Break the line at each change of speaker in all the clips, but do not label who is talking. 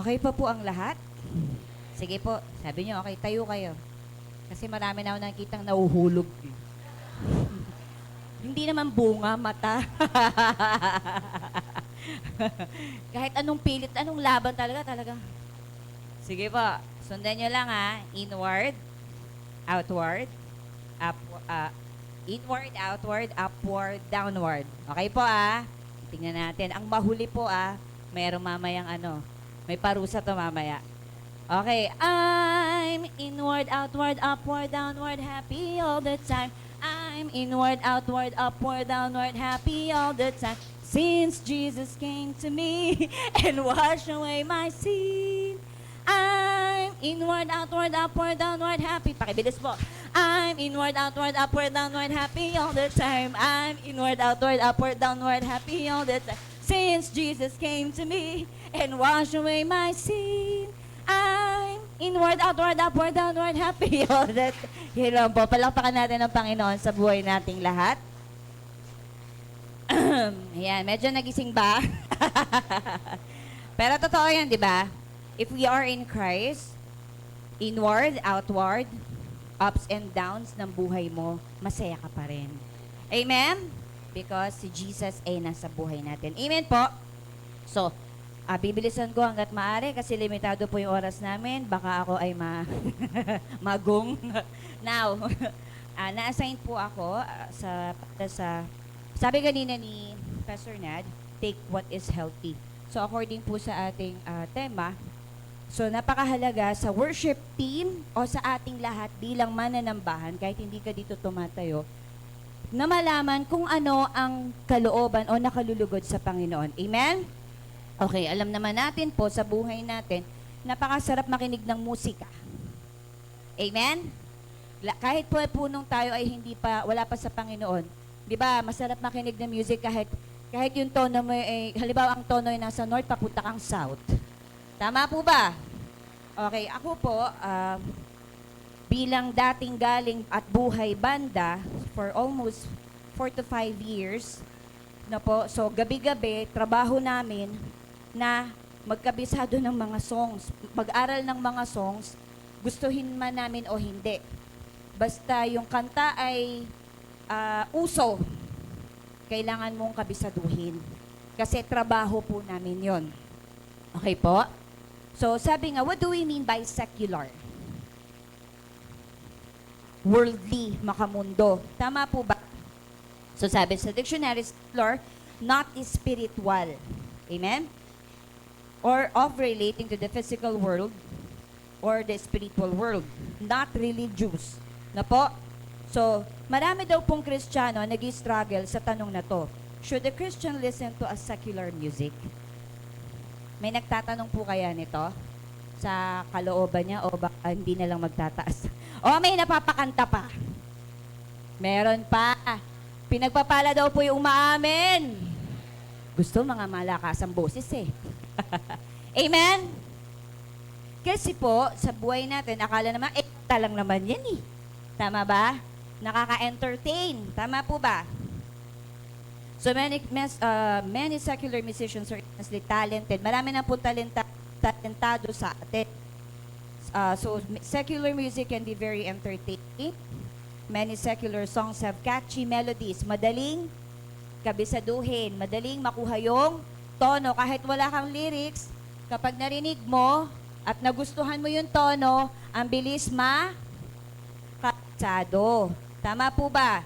Okay pa po ang lahat? Sige po, sabi niyo, okay, tayo kayo. Kasi marami na ako nakikitang nahuhulog. Hindi naman bunga, mata. Kahit anong pilit, anong laban talaga. Sige po, sundan niyo lang ha. Inward, outward, up, inward, outward, upward, downward. Okay po Tingnan natin. Ang mahuli po mayroong mamayang may parusa to mamaya. Okay. I'm inward, outward, upward, downward, happy all the time. I'm inward, outward, upward, downward, happy all the time. Since Jesus came to me and washed away my sin. I'm inward, outward, upward, downward, happy. Pakibilis po. I'm inward, outward, upward, downward, happy all the time. I'm inward, outward, upward, downward, happy all the time. Since Jesus came to me and washed away my sin. I'm inward, outward, upward, downward, happy all the time. Yun lang po. Palakpakan natin ang Panginoon sa buhay nating lahat. Ayan, medyo nagising ba? Pero totoo yan, di ba? If we are in Christ, inward, outward, ups and downs ng buhay mo, masaya ka pa rin. Amen? Because si Jesus ay nasa buhay natin. Amen po? So, bibilisan ko hanggat maaari kasi limitado po yung oras namin. Baka ako ay magong. Now, na-assign po ako sa sabi kanina ni Pastor Nad, take what is healthy. So, according po sa ating tema, so napakahalaga sa worship team o sa ating lahat bilang mananambahan, kahit hindi ka dito tumatayo, na malaman kung ano ang kalooban o nakalulugod sa Panginoon. Amen? Okay, alam naman natin po sa buhay natin, napakasarap makinig ng musika. Amen? Kahit po punong tayo ay wala pa sa Panginoon, di ba, masarap makinig ng music kahit yung tono mo halimbawa ang tono ay nasa north, papunta kang south. Tama po ba? Okay, ako po, bilang dating galing at buhay banda for almost 4 to 5 years, so gabi-gabi, trabaho namin na magkabisado ng mga songs, mag-aral ng mga songs, gustuhin man namin o hindi. Basta yung kanta ay uso, kailangan mong kabisaduhin. Kasi trabaho po namin yon. Okay po? So, sabi nga, what do we mean by secular? Worldly, makamundo. Tama po ba? So, sabi sa dictionary, secular, not spiritual. Amen? Or of relating to the physical world or the spiritual world. Not religious. Na po? So, marami daw pong Kristiyano nag-struggle sa tanong na to. Should a Christian listen to a secular music? May nagtatanong po kaya nito sa kalooban niya o baka hindi na lang magtataas? O may napapakanta pa? Meron pa. Pinagpapala daw po yung umaamin. Gusto mga malakas ang boses Amen? Kasi po, sa buhay natin, akala naman, talang naman yan Tama ba? Nakaka-entertain. Tama po ba? So many secular musicians are immensely talented. Marami na po talentado sa atin. So secular music can be very entertaining. Many secular songs have catchy melodies. Madaling kabisaduhin. Madaling makuha yung tono. Kahit wala kang lyrics, kapag narinig mo at nagustuhan mo yung tono, ang bilis kabisado. Tama po ba?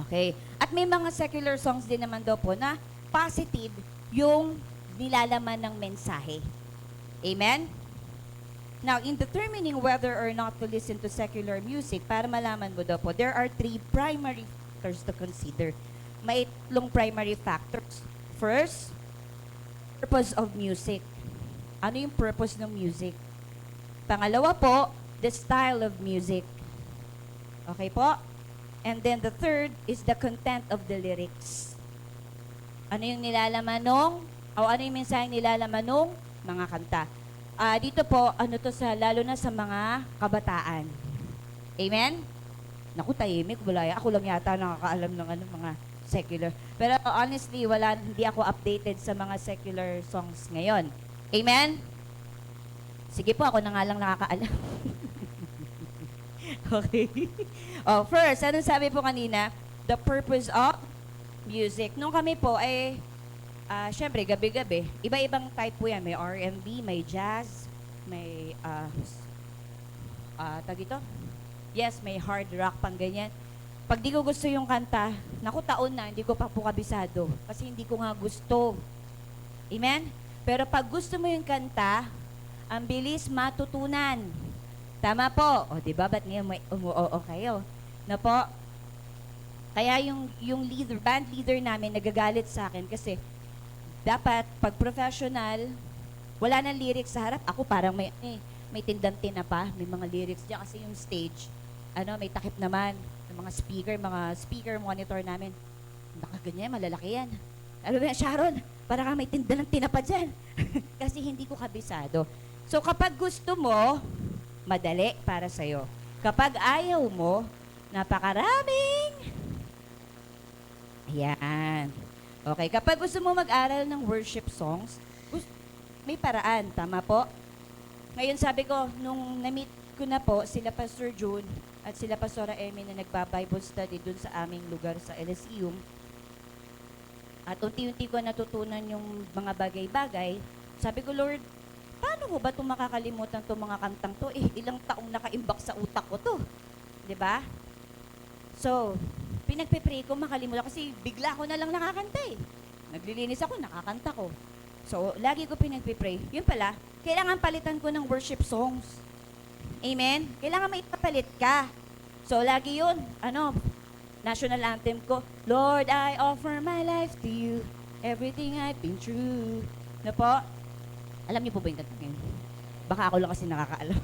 Okay. At may mga secular songs din naman daw po na positive yung nilalaman ng mensahe. Amen? Now, in determining whether or not to listen to secular music, para malaman mo daw po, there are 3 primary factors to consider. May 3 primary factors. First, purpose of music. Ano yung purpose ng music? Pangalawa po, the style of music. Okay po? And then the third is the content of the lyrics. Ano yung nilalaman ano yung mensaheng nilalaman nung mga kanta. Dito po, lalo na sa mga kabataan. Amen? Naku, tahimik, ako lang yata nakakaalam ng mga secular. Pero honestly, hindi ako updated sa mga secular songs ngayon. Amen? Sige po, ako na nga lang nakakaalam. Okay. Oh, first, anong sabi po kanina? The purpose of music. Nung kami po ay, syempre, gabi-gabi, iba-ibang type po yan. May R&B, may jazz, may, tag ito? Yes, may hard rock, pang ganyan. Pag di ko gusto yung kanta, naku, taon na, hindi ko pa po kabisado. Kasi hindi ko nga gusto. Amen? Pero pag gusto mo yung kanta, ang bilis matutunan. Tama po. O, di ba? Ba't ngayon may umuoo kayo? Na po? Kaya yung leader, band leader namin, nagagalit sa akin kasi dapat, pag professional, wala nang lyrics sa harap. Ako parang may tindantina pa, may mga lyrics diyan kasi yung stage, may takip naman ng mga speaker monitor namin. Nakaganyan, malalaki yan. Ano ba yan, Sharon? Para ka may tindantina pa dyan. Kasi hindi ko kabisado. So kapag gusto mo, madali para sa'yo. Kapag ayaw mo, napakaraming. Ayan. Okay, kapag gusto mo mag-aral ng worship songs, may paraan, tama po? Ngayon sabi ko, nung na-meet ko na po sila Pastor June at sila Pastora Emmy na nagba-Bible study dun sa aming lugar sa Elysium, at unti-unti ko natutunan yung mga bagay-bagay, sabi ko, Lord, paano ko ba itong makakalimutan itong mga kantang to? Ilang taong nakaimbak sa utak ko to. 'Di ba? So, pinagpe-pray ko makalimutan kasi bigla ko na lang nakakanta eh. Naglilinis ako, nakakanta ko. So, lagi ko pinagpe-pray. Yun pala, kailangan palitan ko ng worship songs. Amen? Kailangan maipapalit ka. So, lagi yun, national anthem ko, Lord, I offer my life to you, everything I've been through. Na po? Alam niyo po ba yung kantang yun? Baka ako lang kasi nakakaalam.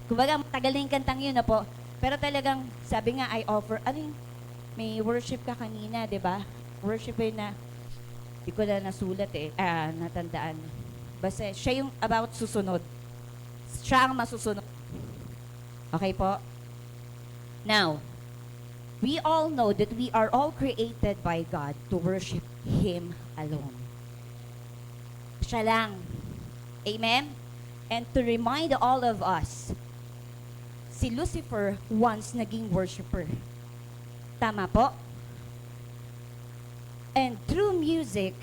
Kumbaga, matagal na yung kantang yun na po. Pero talagang, sabi nga, I offer, may worship ka kanina, di ba? Worship yun na, di ko na nasulat natandaan. Basta, siya yung about susunod. Siya ang masusunod. Okay po? Now, we all know that we are all created by God to worship Him alone. Siya lang. Amen? And to remind all of us, si Lucifer once naging worshiper. Tama po? And through music,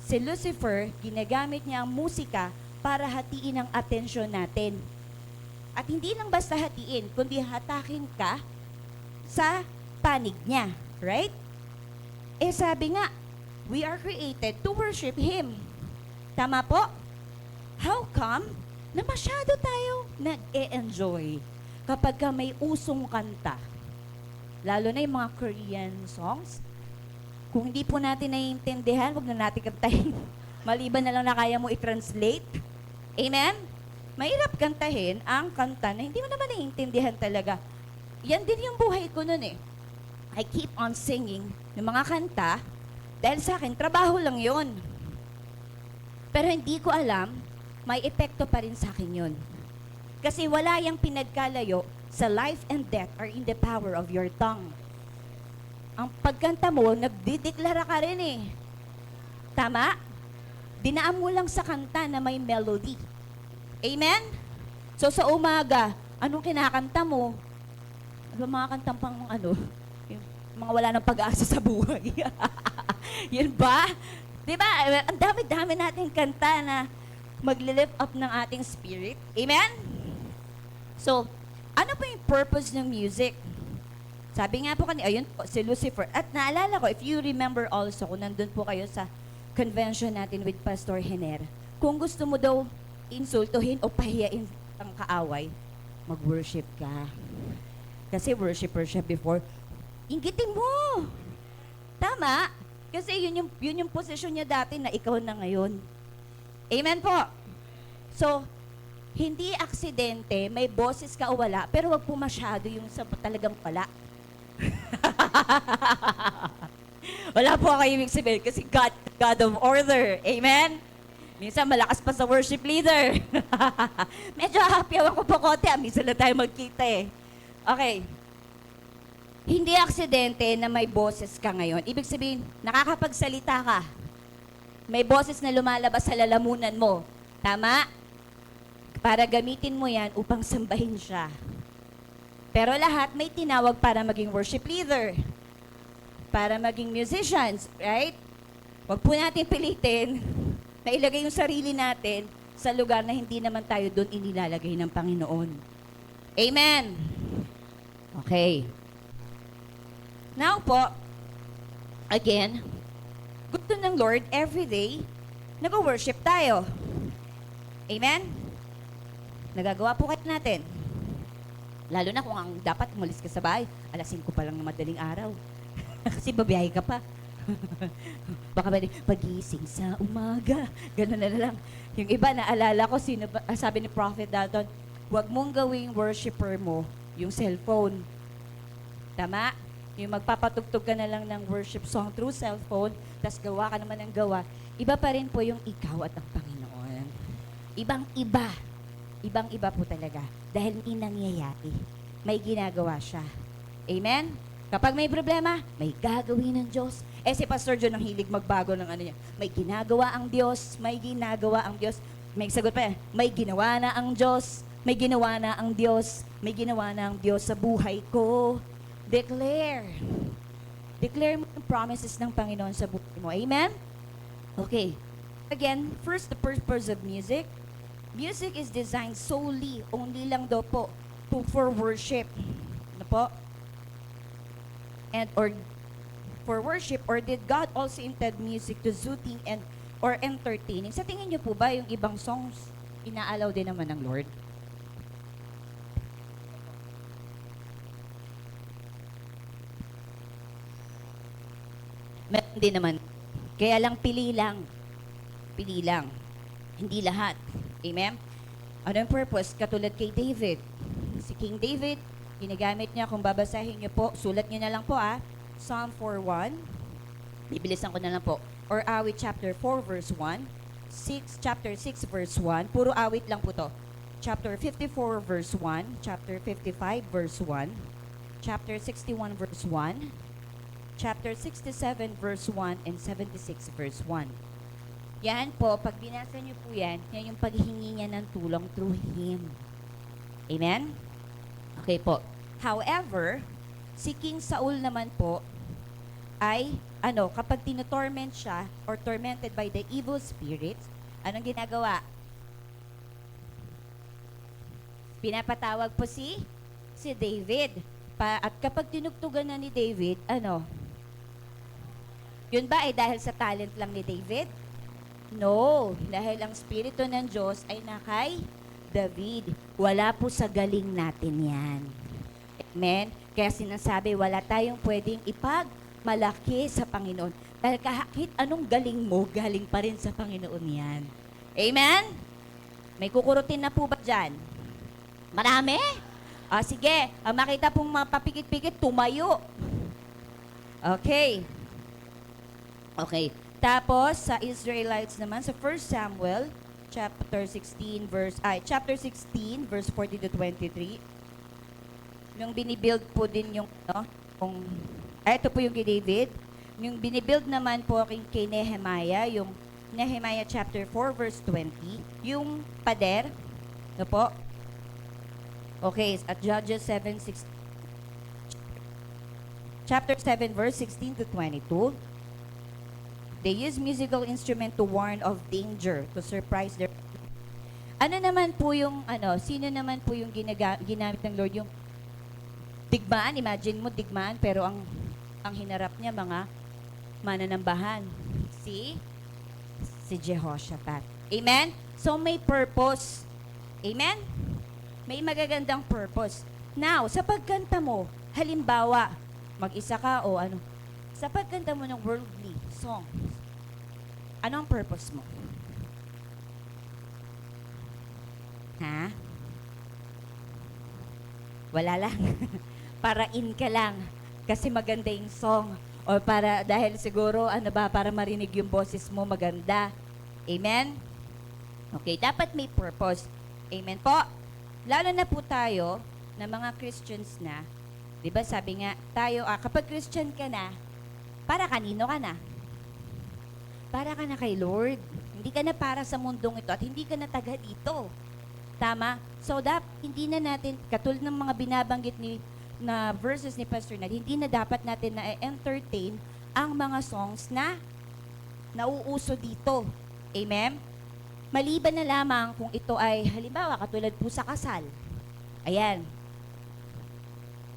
si Lucifer, ginagamit niya ang musika para hatiin ang atensyon natin. At hindi lang basta hatiin, kundi hatakin ka sa panig niya. Right? Sabi nga, we are created to worship Him. Tama po? How come na masyado tayo nag-e-enjoy kapag ka may usong kanta? Lalo na yung mga Korean songs. Kung hindi po natin naiintindihan, huwag na natin kantahin. Maliban na lang na kaya mo i-translate. Amen? Mahirap kantahin ang kanta na hindi mo naman naiintindihan talaga. Yan din yung buhay ko nun eh. I keep on singing ng mga kanta dahil sa akin, trabaho lang yon. Pero hindi ko alam, may epekto pa rin sa akin yun. Kasi wala yung pinagkalayo sa life and death are in the power of your tongue. Ang pagkanta mo, nagdideklara ka rin eh. Tama? Dinaan mo lang sa kanta na may melody. Amen? So sa umaga, anong kinakanta mo? Mga kantang pang yung mga wala ng pag-asa sa buhay. Yun ba? Diba? Ang dami-dami natin kanta na magle-lift up ng ating spirit. Amen? So, ano po yung purpose ng music? Sabi nga po kanina, ayun po, si Lucifer. At naalala ko, if you remember also, kung nandun po kayo sa convention natin with Pastor Hener, kung gusto mo daw insultuhin o pahiyain ang kaaway, mag-worship ka. Kasi worshiper siya before. Inggitin mo! Tama? Kasi yun yung posisyon niya dati na ikaw na ngayon. Amen po? So, hindi aksidente, may boses ka o wala, pero wag po masyado yung sa talagang wala. Wala po kayo ibig sabihin kasi God of order. Amen? Minsan malakas pa sa worship leader. Medyo happy ako po konti. Minsan lang tayo magkita eh. Okay. Hindi aksidente na may boses ka ngayon. Ibig sabihin, nakakapagsalita ka. May boses na lumalabas sa lalamunan mo. Tama? para gamitin mo yan upang sambahin siya. Pero lahat may tinawag para maging worship leader, para maging musicians, right? Huwag po natin pilitin na ilagay yung sarili natin sa lugar na hindi naman tayo doon inilalagay ng Panginoon. Amen! Okay. Now po, again, gusto ng Lord every day, nag-worship tayo. Amen? Nagagawa po kayo natin. Lalo na kung ang dapat umalis ka sa bahay, alas 5 pa lang ng madaling araw. Kasi babiyahe ka pa. Baka pagising sa umaga. Ganun na lang. Yung iba, naalala ko, sabi ni Prophet Dalton, huwag mong gawing worshiper mo yung cellphone. Tama? Yung magpapatugtog ka na lang ng worship song through cellphone, tas gawa ka naman ng gawa. Iba pa rin po yung ikaw at ang Panginoon. Ibang-iba. Ibang-iba po talaga. Dahil hindi nangyayari. May ginagawa siya. Amen? Kapag may problema, may gagawin ng Diyos. Si Pastor John ang hilig magbago ng ano niya. May ginagawa ang Diyos, may ginagawa ang Diyos. May sagot pa yan, may ginawa na ang Diyos, may ginawa na ang Diyos, may ginawa na ang Diyos sa buhay ko. Declare. Declare mo ang promises ng Panginoon sa buhay mo. Amen? Okay. Again, first, the purpose of music. Music is designed solely, only lang daw po, for worship. Ano po? And or for worship, or did God also intend music to soothing and or entertaining? Sa tingin niyo po ba yung ibang songs inaalaw din naman ng Lord? Meron din naman. Kaya lang pili lang. Pili lang. Hindi lahat. Amen? Ano yung purpose? Katulad kay David. Si King David, ginagamit niya, kung babasahin niyo po, sulat niyo na lang po Psalm 4:1. Bibilisan ko na lang po. Or awit chapter 4 verse 1. Chapter 6 verse 1. Puro awit lang po to. Chapter 54 verse 1. Chapter 55 verse 1. Chapter 61 verse 1. Chapter 67 verse 1 and 76 verse 1. Yan po, pag binasa niyo po yan yung paghingi niya ng tulong through Him. Amen? Okay po. However, si King Saul naman po ay, kapag tinutorment siya or tormented by the evil spirits, anong ginagawa? Pinapatawag po si David. At kapag tinugtugan na ni David, yun ba ay dahil sa talent lang ni David? No, dahil ang Espiritu ng Diyos ay nakay David. Wala po sa galing natin yan. Amen? Kaya sinasabi, wala tayong pwedeng ipagmalaki sa Panginoon. Dahil kahit anong galing mo, galing pa rin sa Panginoon yan. Amen? May kukurutin na po ba dyan? Marami? Sige, makita pong mapapikit-pikit, tumayo. Okay. Okay. Tapos, sa Israelites naman, sa 1 Samuel, chapter 16, verse 40 to 23, yung binibuild po din yung, ito po yung kay David, yung binibuild naman po kay Nehemiah, yung Nehemiah chapter 4, verse 20, yung pader, po, okay, at Judges 7:16, chapter 7, verse 16 to 22, they use musical instrument to warn of danger, to surprise their... Ano naman po yung, sino naman po yung ginamit ng Lord, yung digmaan, imagine mo digmaan, pero ang hinarap niya mga mananambahan. Si Jehoshaphat. Amen? So may purpose. Amen? May magagandang purpose. Now, sa pagkanta mo, halimbawa, mag-isa ka o sa pagkanta mo ng worldly songs, ano ang purpose mo? Ha? Wala lang. Para in ka lang. Kasi maganda yung song. O dahil siguro, para marinig yung boses mo maganda. Amen? Okay, dapat may purpose. Amen po? Lalo na po tayo, na mga Christians na, di ba sabi nga, tayo, kapag Christian ka na, para kanino ka na? Para ka na kay Lord. Hindi ka na para sa mundong ito at hindi ka na taga dito. Tama? So, hindi na natin, katulad ng mga binabanggit na verses ni Pastor Nad, hindi na dapat natin na-entertain ang mga songs na nauuso dito. Amen? Maliban na lamang kung ito ay, halimbawa, katulad po sa kasal. Ayan.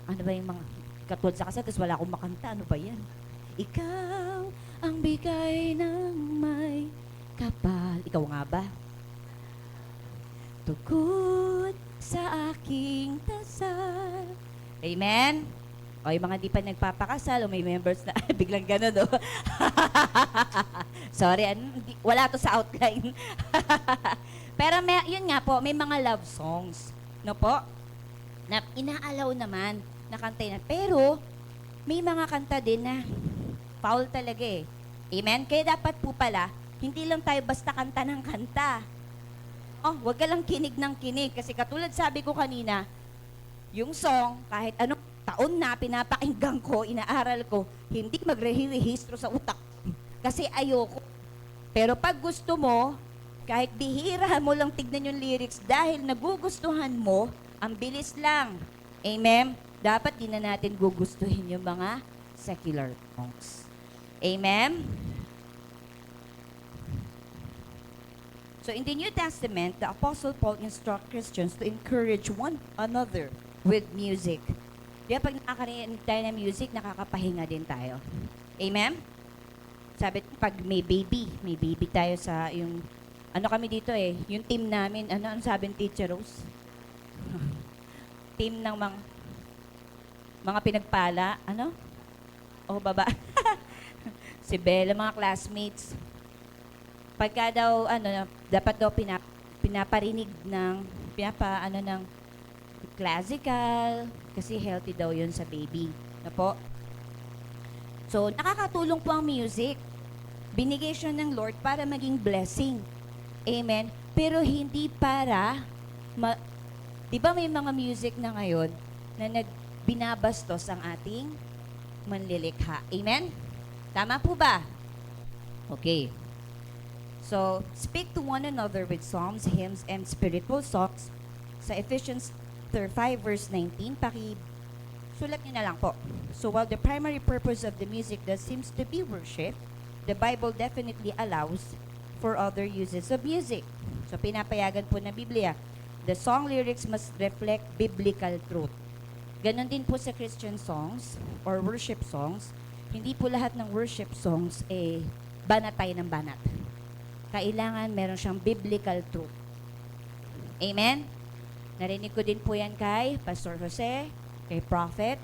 Ano ba yung mga, katulad sa kasal, tapos wala akong makanta. Ano ba yan? Ikaw ang bigay ng may kapal. Ikaw nga ba? Tugod sa aking dasal. Amen? O yung mga di pa nagpapakasal o may members na biglang gano'n, no? Sorry, wala to sa outline. Pero yun nga po, may mga love songs, no po? Na inaalaw naman na kantay na. Pero, may mga kanta din na foul talaga eh. Amen? Kaya dapat po pala, hindi lang tayo basta kanta ng kanta. Oh, wag ka lang kinig ng kinig. Kasi katulad sabi ko kanina, yung song, kahit anong taon na pinapakinggan ko, inaaral ko, hindi magre-rehistro sa utak. Kasi ayoko. Pero pag gusto mo, kahit bihira mo lang tignan yung lyrics dahil nagugustuhan mo, ang bilis lang. Amen? Dapat din na natin gugustuhin yung mga secular songs. Amen? So in the New Testament, the Apostle Paul instructs Christians to encourage one another with music. Kaya pag nakakarinig tayo ng music, nakakapahinga din tayo. Amen? Sabi, pag may baby tayo sa yung, ano kami dito eh, yung team namin, ano sabi ng Teacher Rose? Team ng mga pinagpala, ano? O baba? Si Bella, mga classmates. Pagka daw, dapat daw pinaparinig ng classical, kasi healthy daw yun sa baby. Na po? So, nakakatulong po ang music. Binigay siya ng Lord para maging blessing. Amen? Pero hindi para, di ba may mga music na ngayon na binabastos ang ating manlilikha? Amen? Tama po ba? Okay. So, speak to one another with psalms, hymns, and spiritual songs. Sa Ephesians 5 verse 19, sulat niyo na lang po. So while the primary purpose of the music does seems to be worship, the Bible definitely allows for other uses of music. So pinapayagan po ng Biblia, the song lyrics must reflect biblical truth. Ganon din po sa Christian songs or worship songs. Hindi po lahat ng worship songs banatay ng banat. Kailangan meron siyang biblical truth. Amen? Narinig ko din po yan kay Pastor Jose, kay Prophet.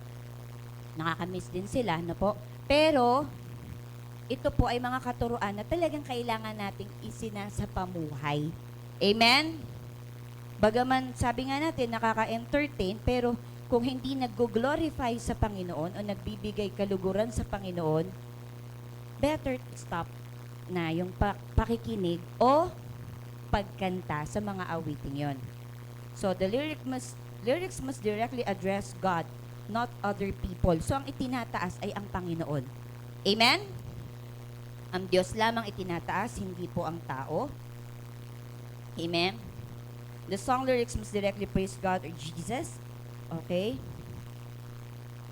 Nakakamiss din sila, no po? Pero, ito po ay mga katuruan na talagang kailangan nating isinasapamuhay. Amen? Bagaman, sabi nga natin, nakaka-entertain, pero kung hindi nag-glorify sa Panginoon o nagbibigay kaluguran sa Panginoon, better stop na yung pakikinig o pagkanta sa mga awiting yon. So, the lyrics must directly address God, not other people. So, ang itinataas ay ang Panginoon. Amen? Ang Diyos lamang itinataas, hindi po ang tao. Amen? The song lyrics must directly praise God or Jesus. Okay?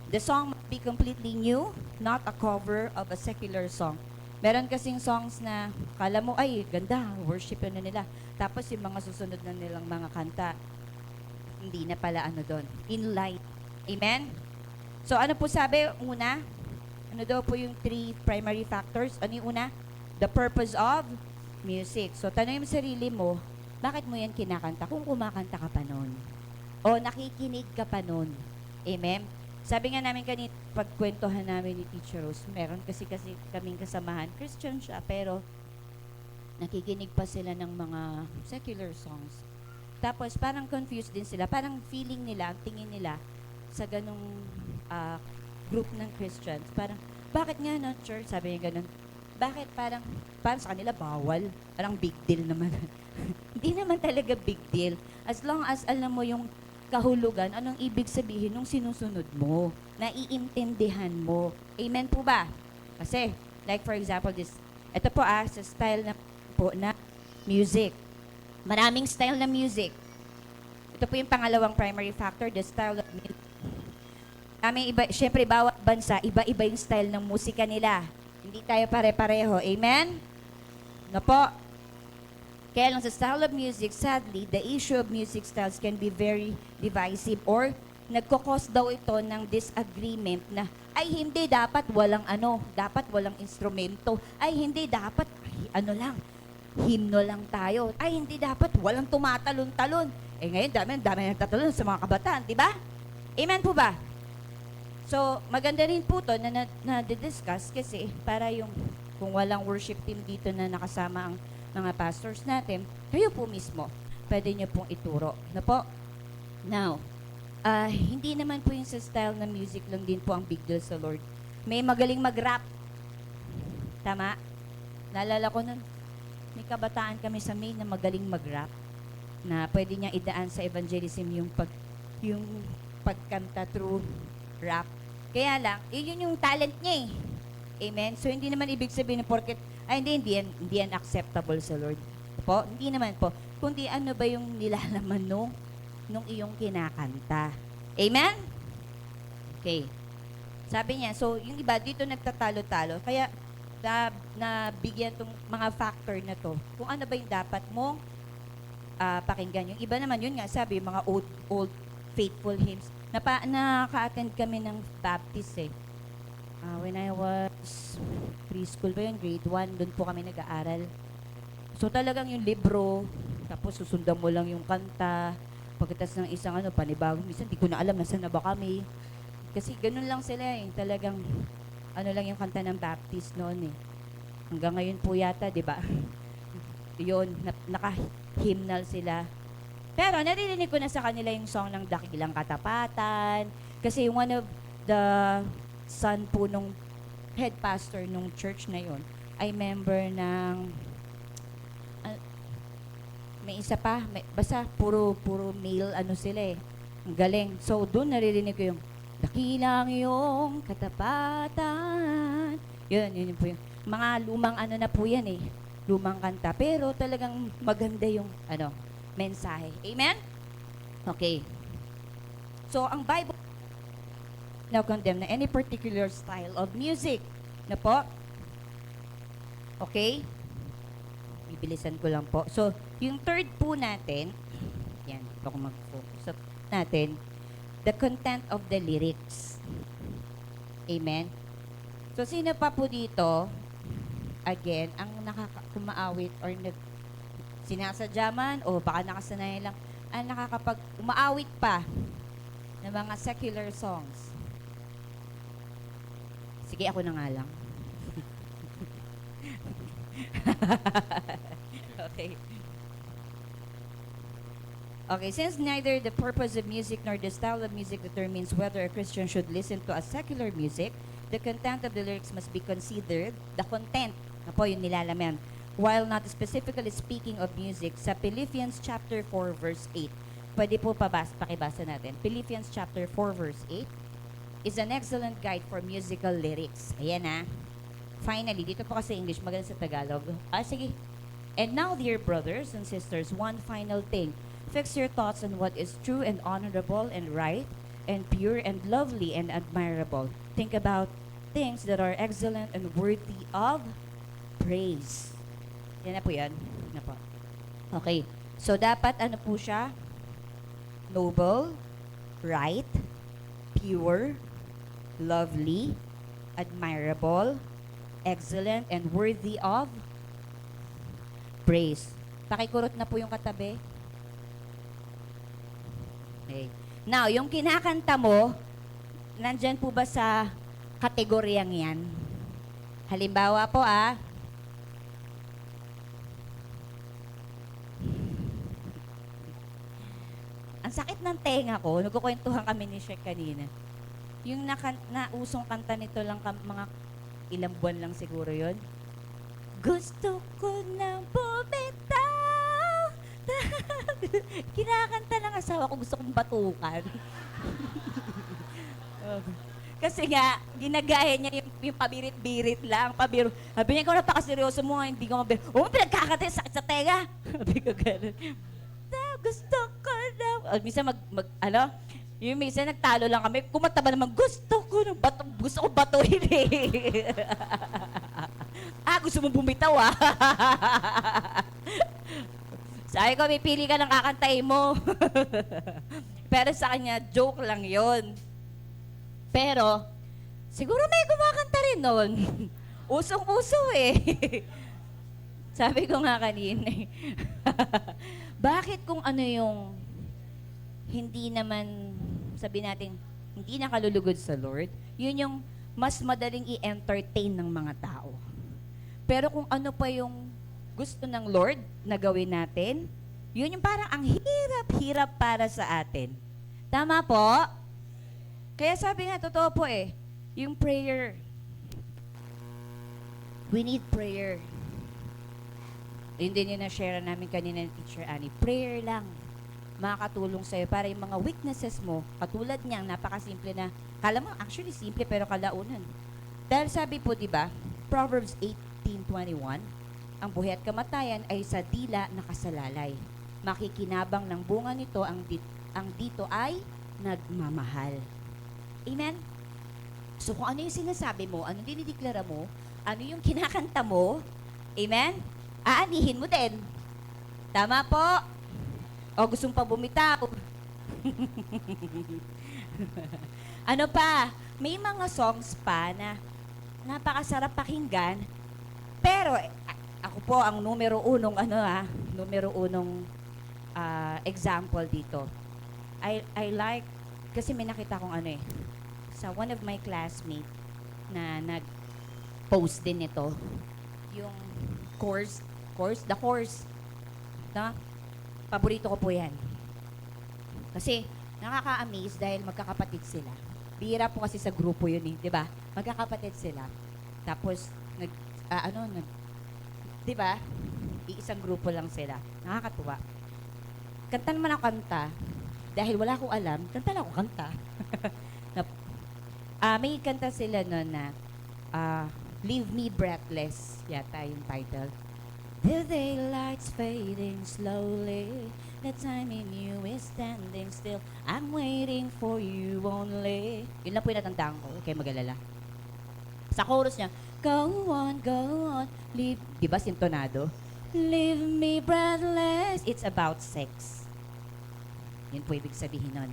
The song must be completely new, not a cover of a secular song. Meron kasing songs na kala mo, ay, ganda, worship na nila. Tapos yung mga susunod na nilang mga kanta, hindi na pala doon. In light. Amen? So, ano po sabi? Una, ano daw po yung 3 primary factors? Ano yung una? The purpose of music. So, tanongin mo sarili mo, bakit mo yan kinakanta? Kung kumakanta ka pa noon. O nakikinig ka pa noon. Amen? Sabi nga namin kanina, pagkwentuhan namin ni Teacher Rose, meron kasi kaming kasamahan, Christian siya, pero nakikinig pa sila ng mga secular songs. Tapos parang confused din sila, parang feeling nila, tingin nila sa ganong group ng Christians. Parang, bakit nga no, church? Sabi niya ganon. Bakit parang sa kanila bawal? Parang big deal naman. Hindi naman talaga big deal. As long as alam mo yung kahulugan, anong ibig sabihin nung sinusunod mo, naiintindihan mo. Amen po ba? Kasi, like for example, ito po sa style na po na music. Maraming style na music. Ito po yung pangalawang primary factor, the style of music. Siyempre, bawat bansa, iba-iba yung style ng musika nila. Hindi tayo pare-pareho. Amen? No po. Kaya lang sa style of music, sadly, the issue of music styles can be very divisive or nagkukos daw ito ng disagreement na ay hindi dapat walang dapat walang instrumento, ay hindi dapat himno lang tayo, ay hindi dapat walang tumatalon-talon. Ngayon, dami nagtatalon sa mga kabataan, di ba? Amen po ba? So, maganda rin po to na discuss kasi para yung kung walang worship team dito na nakasama ang mga pastors natin, kayo po mismo, pwede nyo pong ituro. Na po? Now, hindi naman po yung sa style na music lang din po ang big deal sa Lord. May magaling mag-rap. Tama? Naalala ko nun, may kabataan kami sa May na magaling mag-rap na pwede niya idaan sa evangelism yung pagkanta through rap. Kaya lang, yun yung talent niya eh. Amen? So, hindi naman ibig sabihin na porket, hindi yan acceptable sa Lord. Po? Hindi naman po. Kundi ano ba yung nilalaman nung iyong kinakanta. Amen? Okay. Sabi niya, so yung iba dito nagtatalo-talo. Kaya nabigyan tong mga factor na to. Kung ano ba yung dapat mong pakinggan. Yung iba naman, yun nga sabi, mga old faithful hymns. Naka-attend kami ng Baptist eh. When I was preschool pa yun, grade 1, doon po kami nag-aaral. So talagang yung libro, tapos susundan mo lang yung kanta, pagkatapos ng isang panibagong, minsan di ko na alam nasaan na ba kami. Kasi ganun lang sila eh, talagang lang yung kanta ng Baptist noon eh. Hanggang ngayon po yata, di ba? Yun, naka-hymnal sila. Pero naririnig ko na sa kanila yung song ng Dakilang Katapatan. Kasi one of the son po nung head pastor nung church na yon ay member ng may isa pa, basta puro male sila eh. Ang galing. So doon naririnig ko yung Dakilang iyong katapatan. Yun po yung mga lumang na po yan eh. Lumang kanta. Pero talagang maganda yung mensahe. Amen? Okay. So ang Bible now condemn na any particular style of music. Na po? Okay? Bibilisan ko lang po. So, yung third po natin, yan, ito ko mag-focus natin, the content of the lyrics. Amen? So, sino pa po dito, again, ang nakaka-umaawit or sinasadya man, o baka nakasanay lang, ang umaawit pa ng mga secular songs. Sige, ako na nga lang. Okay. Okay, since neither the purpose of music nor the style of music determines whether a Christian should listen to a secular music, the content of the lyrics must be considered, the content, na po yung nilalaman, while not specifically speaking of music, sa Philippians chapter 4 verse 8. Pwede po pakibasa natin. Philippians chapter 4 verse 8 is an excellent guide for musical lyrics. Ayan na. Finally, dito po kasi English, maganda sa Tagalog. Sige. And now, dear brothers and sisters, one final thing. Fix your thoughts on what is true and honorable and right and pure and lovely and admirable. Think about things that are excellent and worthy of praise. Yan na po yan. Yan na po. Okay. So, dapat po siya? Noble, right, pure, lovely, admirable, excellent, and worthy of praise. Pakikurot na po yung katabi. Okay. Now, yung kinakanta mo, nandyan po ba sa kategoryang yan? Halimbawa po ang sakit ng tenga ko, nagkukwentuhan kami ni Sheikh kanina. Yung nausong kanta nito lang mga ilang buwan lang siguro yon. Gusto ko na bumitaw. Kinakanta ng asawa ko, gusto kong batukan. Kasi nga, ginagaya niya yung pabirit-birit lang. Sabi niya, ikaw napakaseryoso mo, hindi ko mabiro. Pinagkakanta, sakit sa tenga. Sabi ko gano'n. Gusto ko Minsan yung minsan nagtalo lang kami, kumanta ba naman, gusto ko batuhin eh. Gusto mo bumitaw ah. Sabi ko, pipili ka ng kakantahin mo. Pero sa kanya, joke lang yon. Pero, siguro may kumakanta rin nun. Usong-uso eh. Sabi ko nga kanina eh. Bakit kung ano yung hindi naman, sabi natin, hindi nakalulugod sa Lord, yun yung mas madaling i-entertain ng mga tao. Pero kung ano pa yung gusto ng Lord na gawin natin, yun yung parang ang hirap-hirap para sa atin. Tama po? Kaya sabi nga, totoo po eh, yung prayer, we need prayer. Yun din yung na-share namin kanina ni Teacher Annie. Prayer lang makakatulong sa'yo para yung mga weaknesses mo, katulad niyang napakasimple na, kala mo actually simple pero kalaunan. Dahil sabi po, di ba, Proverbs 18:21, ang buhay at kamatayan ay sa dila nakasalalay. Makikinabang ng bunga nito ang dito ay nagmamahal. Amen? So kung ano yung sinasabi mo, ano dinideklara mo, ano yung kinakanta mo, amen? Aanihin mo din. Tama po? O gustong pa bumitaw. Ano pa? May mga songs pa na napakasarap pakinggan. Pero ako po ang numero unong example dito. I like, kasi may nakita kong sa one of my classmates na nag-post din ito, yung the course, na paborito ko po yan. Kasi nakaka-amaze dahil magkakapatid sila. Bihira po kasi sa grupo yun eh, di ba? Magkakapatid sila. Tapos, di ba? Iisang grupo lang sila. Nakakatuwa. Kanta naman ako kanta, dahil wala akong alam, kanta lang ako kanta. May kanta sila noon na, Leave Me Breathless, yata yung title. The daylight's fading slowly. The time in you is standing still. I'm waiting for you only. Yun lang po yung natandaan ko. Okay, mag-alala. Sa chorus niya, go on, leave. Diba sintonado? Leave me breathless. It's about sex. Yun po ibig sabihin nun.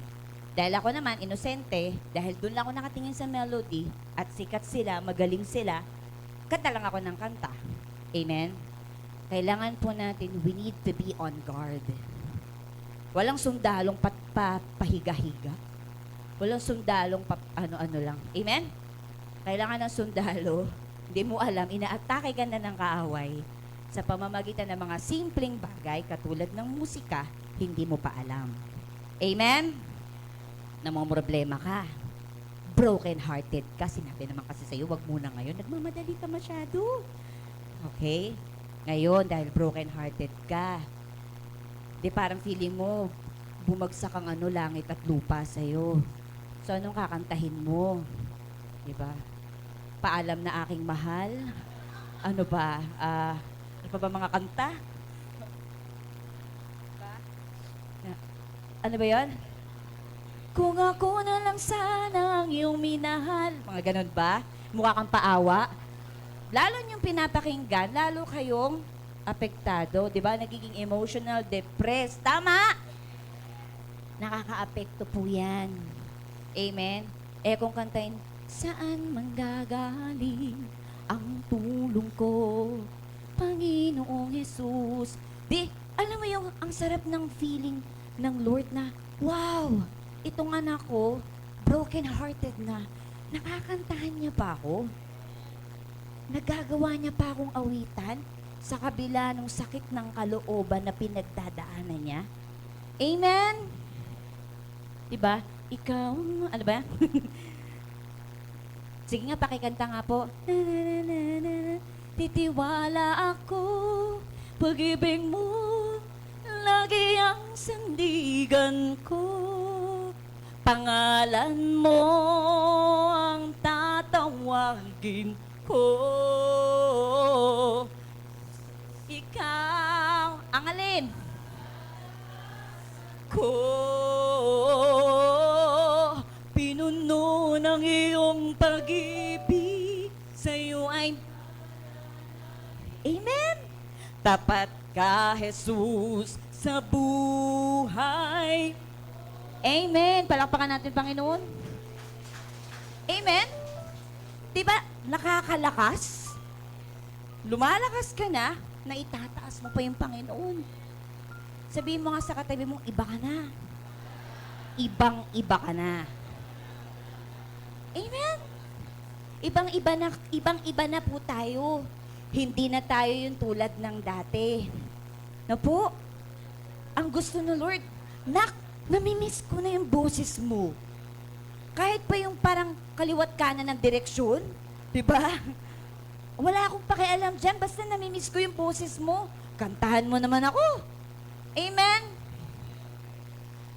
Dahil ako naman, inosente, dahil doon lang ako nakatingin sa melody, at sikat sila, magaling sila, kanta lang ako ng kanta. Amen? Kailangan po natin, we need to be on guard. Walang sundalong pahiga-higa. Walang sundalong ano-ano lang. Amen? Kailangan ng sundalo, hindi mo alam, inaatake ka na ng kaaway sa pamamagitan ng mga simpleng bagay katulad ng musika, hindi mo pa alam. Amen? Na mga problema ka. Broken-hearted ka. Sinabi naman kasi sa'yo, wag muna ngayon. Nagmamadali ka masyado. Okay? Ngayon, dahil broken-hearted ka, di parang feeling mo, bumagsak ang langit at lupa sa'yo. So, anong kakantahin mo? Diba? Paalam na aking mahal? Ano ba? Ano pa ba mga kanta? Ano ba yon? Kung ako na lang sana ang iyong minahal. Mga ganun ba? Mukha kang paawa. Lalo niyong pinapakinggan, lalo kayong apektado. Di ba? Nagiging emotional, depressed. Tama! Nakaka-apekto po yan. Amen? Kung kantahin, saan manggagaling ang tulong ko, Panginoong Jesus? Di, alam mo yung ang sarap ng feeling ng Lord na, wow! Itong anak ko, broken-hearted na, nakakantahan niya pa ako. Nagagawa niya pa akong awitan sa kabila ng sakit ng kalooban na pinagdadaanan niya. Amen? Diba? Ikaw, ano ba? Sige nga, pakikanta nga po. Titiwala ako, pag-ibig mo, lagi ang sandigan ko. Pangalan mo ang tatawagin ko. Ikaw, ang alin? ko pinuno ng iyong pag-ibig, sa'yo ay... Amen! Tapat ka, Jesus, sa buhay. Amen! Palakpakan natin, Panginoon. Amen! Diba, nakakalakas? Lumalakas ka na itataas mo pa yung Panginoon. Sabihin mo nga sa katabi mo, iba ka na. Ibang-iba ka na. Amen? Ibang-iba na po tayo. Hindi na tayo yung tulad ng dati. Na po, ang gusto ng Lord, namimiss ko na yung boses mo. Kahit pa yung parang kaliwat kanan ng direksyon, di ba? Wala akong pakialam dyan, basta namimiss ko yung boses mo. Kantahan mo naman ako. Amen?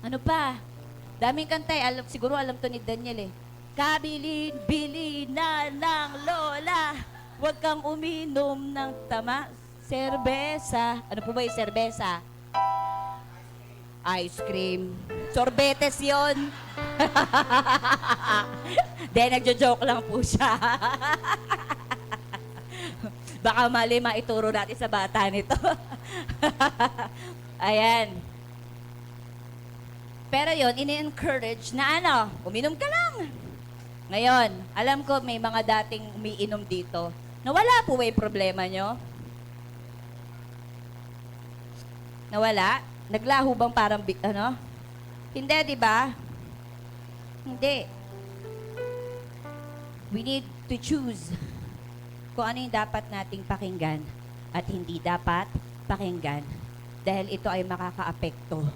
Ano pa? Daming kantay, siguro alam to ni Daniel eh. Kabilin-bilin na ng lola, huwag kang uminom ng serbesa. Ano po ba yung serbesa? Ice cream. Sorbetes yon. Nagjo-joke lang po siya. Baka mali maituro natin sa bata nito. Ayan. Pero yon, ini-encourage na uminom ka lang. Ngayon, alam ko may mga dating umiinom dito. Nawala po ba yung problema nyo? Nawala? Naglaho bang parang, Hindi, di ba? Hindi. We need to choose kung ano yung dapat nating pakinggan at hindi dapat pakinggan. Dahil ito ay makakaapekto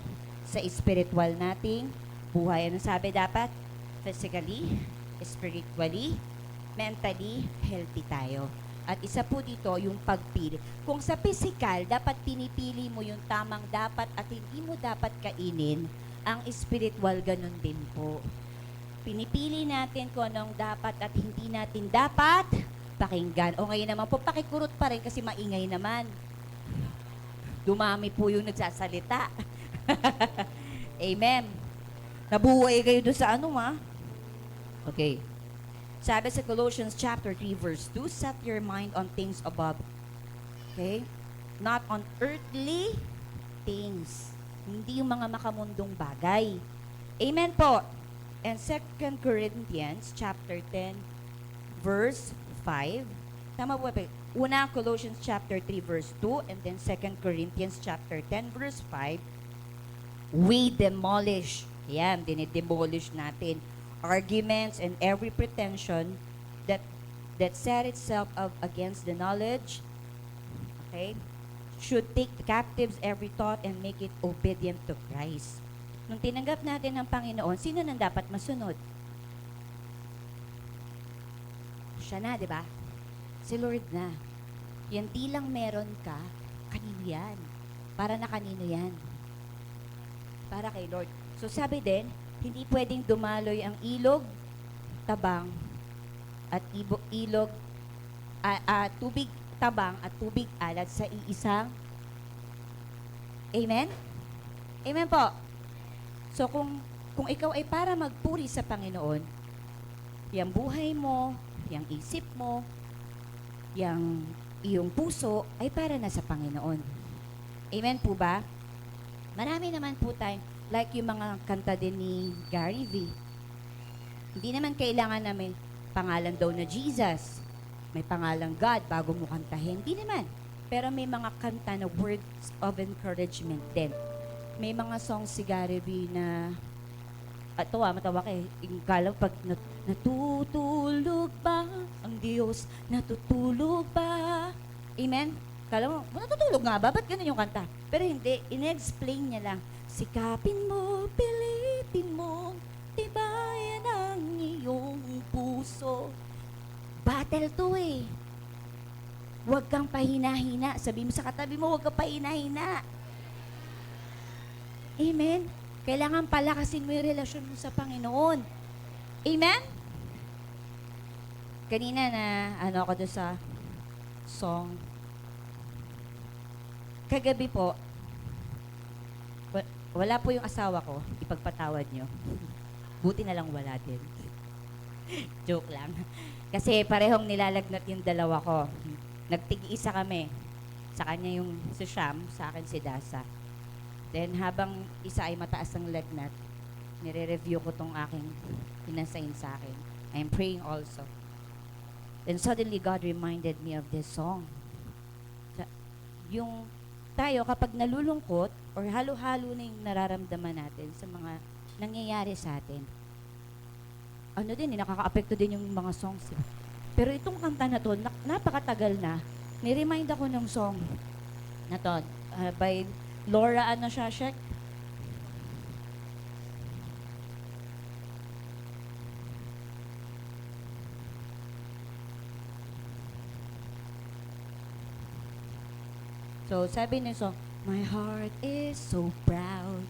sa spiritual nating buhay. Ano sabi dapat? Physically, spiritually, mentally, healthy tayo. At isa po dito, yung pagpili. Kung sa physical, dapat pinipili mo yung tamang dapat at hindi mo dapat kainin, ang spiritual ganun din po. Pinipili natin kung anong dapat at hindi natin dapat pakinggan. O ngayon naman po, pakikurot pa rin kasi maingay naman. Dumami po yung nagsasalita. Amen. Nabuhay kayo doon sa Okay. Sabi sa Colossians chapter 3 verse 2, set your mind on things above. Okay? Not on earthly things. Hindi yung mga makamundong bagay. Amen po. And 2 Corinthians chapter 10 verse 5. Tama po ba? Una, Colossians chapter 3 verse 2 and then 2 Corinthians chapter 10 verse 5. We demolish. Yan, dinidemolish natin arguments and every pretension that set itself up against the knowledge, okay, should take captives every thought and make it obedient to Christ. Nung tinanggap natin ng Panginoon, sino nang dapat masunod? Siya na, di ba? Si Lord na. Yan di lang meron ka, kanino yan? Para na kanino yan? Para kay Lord. So sabi din, hindi pwedeng dumaloy ang ilog, tabang, at tubig tabang at tubig alat sa iisang. Amen? Amen po. So kung ikaw ay para magpuri sa Panginoon, yung buhay mo, yung isip mo, yung iyong puso ay para na sa Panginoon. Amen po ba? Marami naman po tayo, like yung mga kanta din ni Gary V. Hindi naman kailangan na may pangalan daw na Jesus. May pangalang God bago mo kantahin. Hindi naman. Pero may mga kanta na words of encouragement din. May mga songs si Gary V na matawa ka eh. Kala pag natutulog ba ang Diyos? Natutulog ba? Amen? Kala mo, natutulog nga ba? Ba't ganun yung kanta? Pero hindi. In-explain niya lang. Sikapin mo, pilitin mo, tibayan ang iyong puso. Battle to eh. Huwag kang pahina-hina. Sabi mo sa katabi mo, huwag kang pahina-hina. Amen? Kailangan palakasin mo yung relasyon mo sa Panginoon. Amen? Kanina na, ako doon sa song. Kagabi po, wala po yung asawa ko, ipagpatawad nyo. Buti na lang wala din. Joke lang. Kasi parehong nilalagnat yung dalawa ko. Nagtig-isa kami. Sa kanya yung si Sham, sa akin si Dasa. Then habang isa ay mataas ang lagnat, nire-review ko tong aking inassign sa akin. I'm praying also. Then suddenly God reminded me of this song. Yung tayo kapag nalulungkot or halo-halo na yung nararamdaman natin sa mga nangyayari sa atin, ano din, nakaka-apekto din yung mga songs. Diba? Pero itong kanta na to, napakatagal na, ni-remind ako ng song na to, by Laura, ano siya, Shek? So, sabi ng song, my heart is so proud,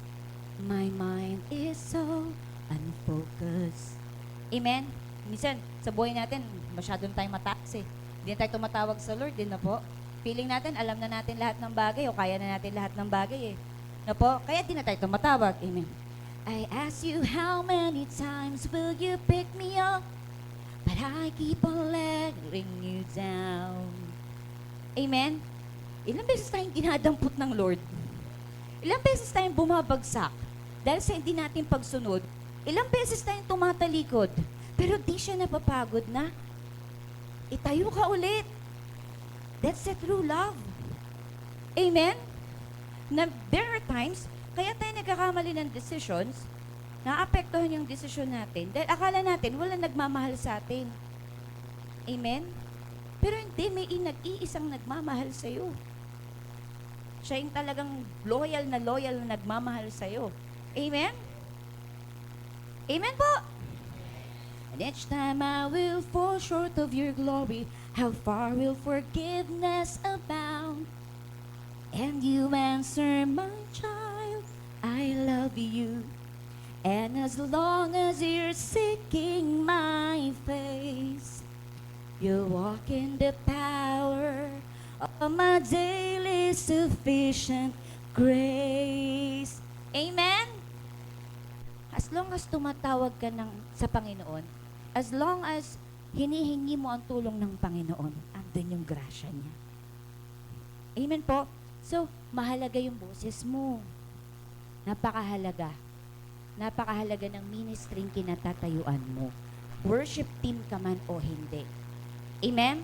my mind is so unfocused. Amen? Minsan, sa buhay natin, masyadong tayong mataas eh. Hindi na tayo tumatawag sa Lord, din na po. Feeling natin, alam na natin lahat ng bagay o kaya na natin lahat ng bagay eh. Na po? Kaya di na tayo tumatawag. Amen. I ask you how many times will you pick me up, but I keep on letting you down. Amen? Ilang beses tayong dinadampot ng Lord? Ilang beses tayong bumabagsak? Dahil sa hindi natin pagsunod, ilang beses tayong tumatalikod? Pero di siya napapagod na. Itayo ka ulit. That's the true love. Amen? Na there are times, kaya tayo nagkakamali ng decisions, naapektuhan yung desisyon natin dahil akala natin wala nagmamahal sa atin. Amen? Pero hindi, may nag-iisang nagmamahal sa'yo. Siya yung talagang loyal na nagmamahal sa'yo. Amen? Amen po? And each time I will fall short of your glory, how far will forgiveness abound? And you answer, my child, I love you. And as long as you're seeking my face, you walk in the power of my daily sufficient grace. Amen? As long as tumatawag ka sa Panginoon, as long as hinihingi mo ang tulong ng Panginoon, andun yung grasya niya. Amen po? So, mahalaga yung boses mo. Napakahalaga. Napakahalaga ng ministry kinatatayuan mo. Worship team ka man o hindi. Amen?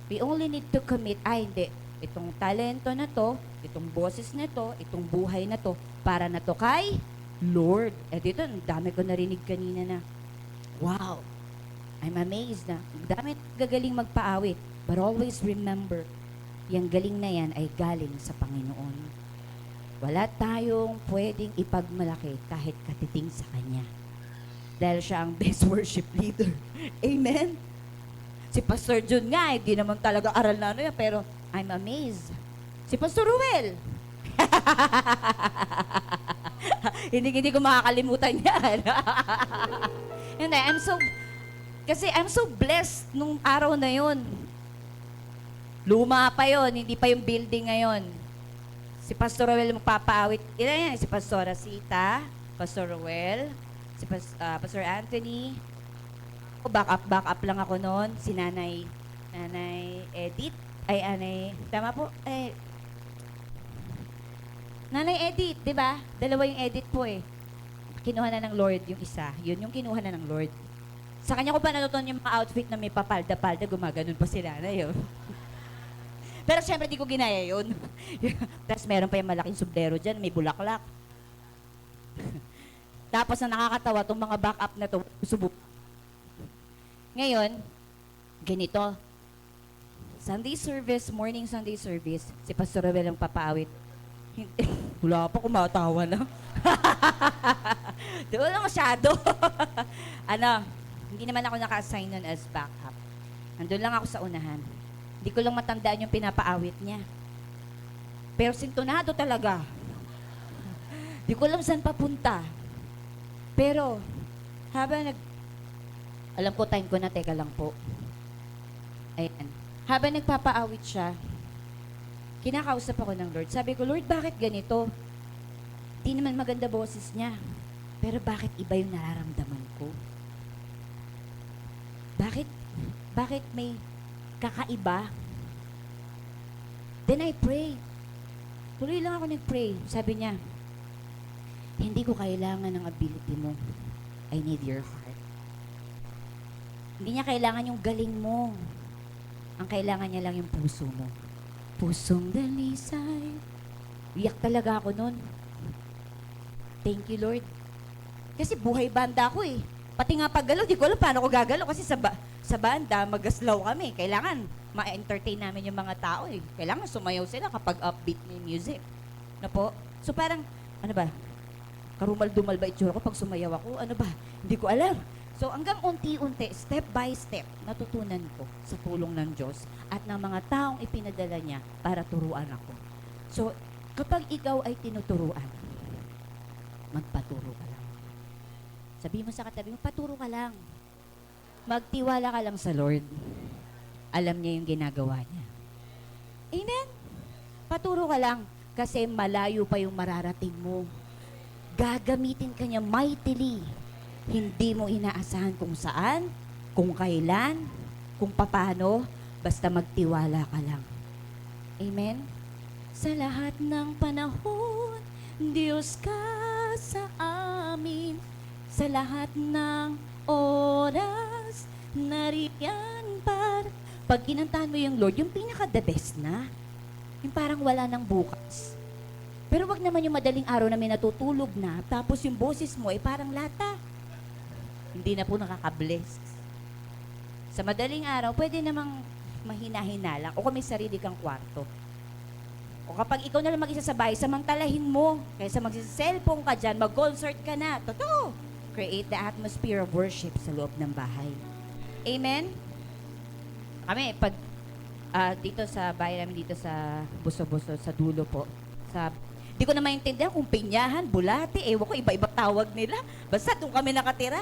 We only need to commit, hindi, itong talento na to, itong boses na to, itong buhay na to, para na to kay Lord. Dito, ang dami ko narinig kanina na, wow, I'm amazed na. Ang dami gagaling magpaawit. But always remember, yung galing na yan ay galing sa Panginoon. Wala tayong pwedeng ipagmalaki kahit katiting sa Kanya. Dahil siya ang best worship leader. Amen? Si Pastor Jun nga, hindi naman talaga aral na ano yan, pero I'm amazed. Si Pastor Ruel. Hindi ko makakalimutan yan. And I'm so blessed nung araw na yon. Luma pa yon, hindi pa yung building ngayon. Si Pastor Ruel magpapaawit. Ilan yan? Si Pastor Rosita, Pastor Ruel, si Pastor Anthony. Back up lang ako noon. Si Nanay Edith. Tama po? Nanay Edith, di ba? Dalawa yung Edith po eh. Kinuha na ng Lord yung isa. Yun yung kinuha na ng Lord. Sa kanya ko pa natutunan yung mga outfit na may papalda-palda, gumaganon pa sila na yun. Pero syempre di ko ginaya yun. Tapos meron pa yung malaking sombrero dyan, may bulaklak. Tapos na nakakatawa, itong mga back-up na to, subok. Ngayon, ganito. Sunday service, morning Sunday service, si Pastor Ruel ang papaawit. Wala pa, kumatawa na. Di wala masyado. Hindi naman ako naka-assign nun as backup. Nandun lang ako sa unahan. Hindi ko lang matandaan yung pinapaawit niya. Pero sintonado talaga. Hindi ko alam saan papunta. Pero, alam ko, time ko na, teka lang po. Ayan. Habang nagpapaawit siya, kinakausap ako ng Lord. Sabi ko, Lord, bakit ganito? Di naman maganda boses niya. Pero bakit iba yung nararamdaman ko? Bakit may kakaiba? Then I pray. Tuloy lang ako nag-pray. Sabi niya, hindi ko kailangan ng ability mo. I need your heart. Hindi niya kailangan yung galing mo. Ang kailangan niya lang yung puso mo. Pusong dalisay. Iyak talaga ako nun. Thank you, Lord. Kasi buhay banda ako eh. Pati nga paggalaw, di ko alam paano ko gagalaw. Kasi sa banda, magaslaw kami. Kailangan ma-entertain namin yung mga tao eh. Kailangan sumayaw sila kapag upbeat na yung music. Na po? So parang, ano ba? Karumal-dumal ba itsura ko pag sumayaw ako? Ano ba? Hindi ko alam. So hanggang unti-unti, step by step, natutunan ko sa tulong ng Diyos at ng mga taong ipinadala niya para turuan ako. So, kapag ikaw ay tinuturuan, magpaturo ka lang. Sabi mo sa katabi mo, paturo ka lang. Magtiwala ka lang sa Lord. Alam niya yung ginagawa niya. Amen? Paturo ka lang kasi malayo pa yung mararating mo. Gagamitin ka niya mightily. Hindi mo inaasahan kung saan, kung kailan, kung paano, basta magtiwala ka lang. Amen? Sa lahat ng panahon, Diyos ka sa amin. Sa lahat ng oras, nariyan para. Pag kinantahan mo yung Lord, yung pinaka-the best na. Yung parang wala nang bukas. Pero wag naman yung madaling araw na may natutulog na, tapos yung boses mo ay parang lata. Hindi na po nakaka-bless. Sa madaling araw, pwede namang mahina-hina lang. O kung may sarili kang kwarto. O kapag ikaw na lang mag-isa sa bahay, samantalahin mo. Kaysa mag-cellphone ka dyan, mag-concert ka na. Totoo. Create the atmosphere of worship sa loob ng bahay. Amen? Kami, pag dito sa bahay namin, dito sa Buso-Buso, sa dulo po, di ko na maintindihan kung pinyahan, bulate, ewan ko, iba-iba tawag nila. Basta doon kami nakatira.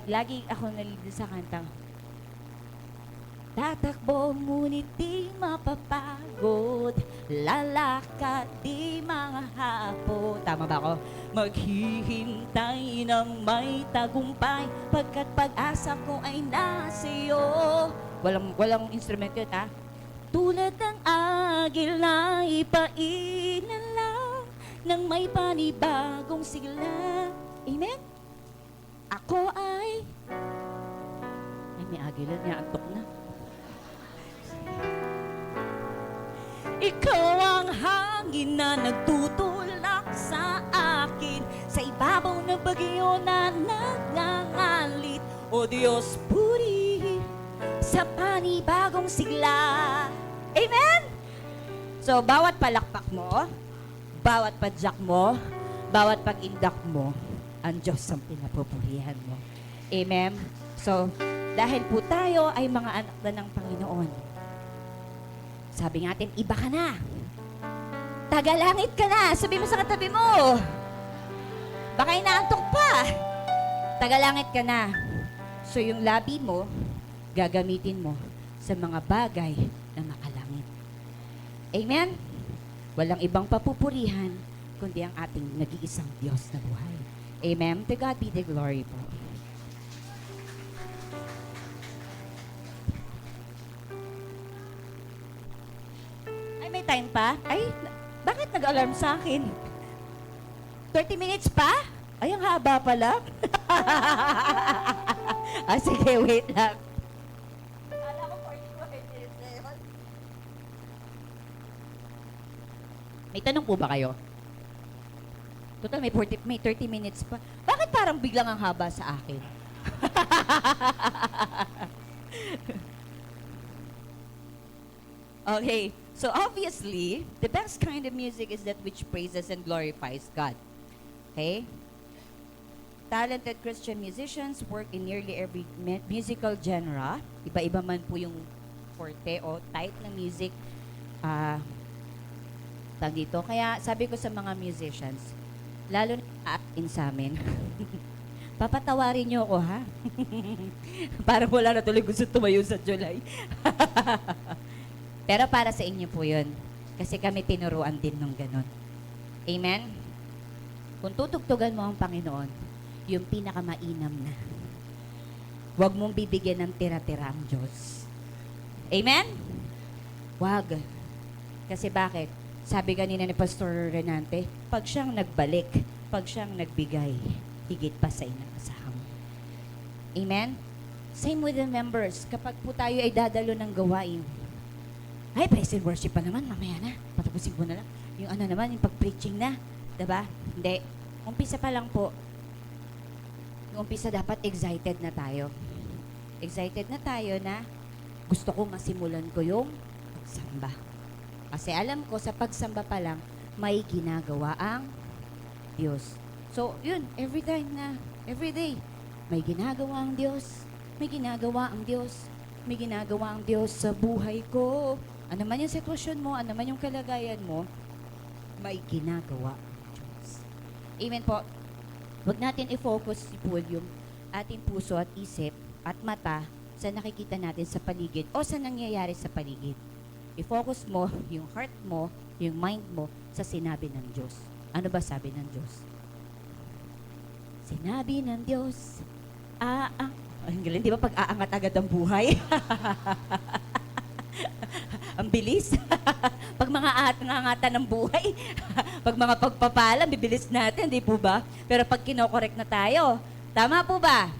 Lagi ako nalilito sa kantang, tatakbo ngunit di mapapagod, lalakad di mga hapon. Tama ba ako? Maghihintay ng may tagumpay, pagkat pag-asa ko ay nasa iyo. Walang instrumento yun, ha? Tulad ng agil na ipainala ng may panibagong sigla. Amen? Ako ay may agilan niya, antok na. Ikaw ang hangin na nagtutulak sa akin, sa ibabaw ng bagyo na nagngangalit. O Diyos, puri sa panibagong sigla. Amen? So, bawat palakpak mo, bawat padyak mo, bawat pag-indak mo, ang Diyos ang pinapupurihan mo. Amen? So, dahil po tayo ay mga anak na ng Panginoon, sabi natin, iba ka na. Tagalangit ka na. Sabi mo sa katabi mo. Baka inaantok pa. Tagalangit ka na. So yung labi mo, gagamitin mo sa mga bagay na makalangit. Amen? Walang ibang papupurihan, kundi ang ating nag-iisang Diyos na buhay. Amen? To God be the glory po. May time pa? Ay, bakit nag-alarm sa akin? 30 minutes pa? Ay, ang haba pala. Sige, wait lang. Kala ko 45 minutes na yun. May tanong po ba kayo? Total, may 30 minutes pa. Bakit parang biglang ang haba sa akin? Okay. So obviously, the best kind of music is that which praises and glorifies God. Okay? Talented Christian musicians work in nearly every musical genre. Iba-iba man po yung forte o type ng music dito. Kaya sabi ko sa mga musicians, lalo na in sa amin, papatawarin niyo ako, ha? Parang wala na tuloy gusto tumayo sa July. Pero para sa inyo po yun. Kasi kami tinuruan din nung ganun. Amen? Kung tutugtugan mo ang Panginoon, yung pinakamainam na. Huwag mong bibigyan ng tira-tira ang Diyos. Amen? Huwag. Kasi bakit? Sabi kanina ni Pastor Renante, pag siyang nagbalik, pag siyang nagbigay, higit pa sa inaasahan mo. Amen? Same with the members. Kapag po tayo ay dadalo ng gawain, ay, praise and worship pa naman, mamaya na. Patapusin ko na lang. Yung ano naman, yung pag-preaching na. Diba? Hindi. Umpisa pa lang po. Yung umpisa dapat excited na tayo. Excited na tayo na gusto ko masimulan ko yung pagsamba. Kasi alam ko, sa pagsamba pa lang, may ginagawa ang Diyos. So, yun, every day, may ginagawa ang Diyos. May ginagawa ang Diyos. May ginagawa ang Diyos sa buhay ko. Ano man yung sitwasyon mo, ano man yung kalagayan mo, may ginagawa ang Diyos. Amen po. Huwag natin i-focus po yung ating puso at isip at mata sa nakikita natin sa paligid o sa nangyayari sa paligid. I-focus mo yung heart mo, yung mind mo sa sinabi ng Diyos. Ano ba sabi ng Diyos? Sinabi ng Diyos, ang galing, di ba pag aangat agad ang buhay? Ang bilis. Pag mga angangatan ng buhay, pag mga pagpapala, bibilis natin, di po ba? Pero pag kinokorek na tayo, tama po ba?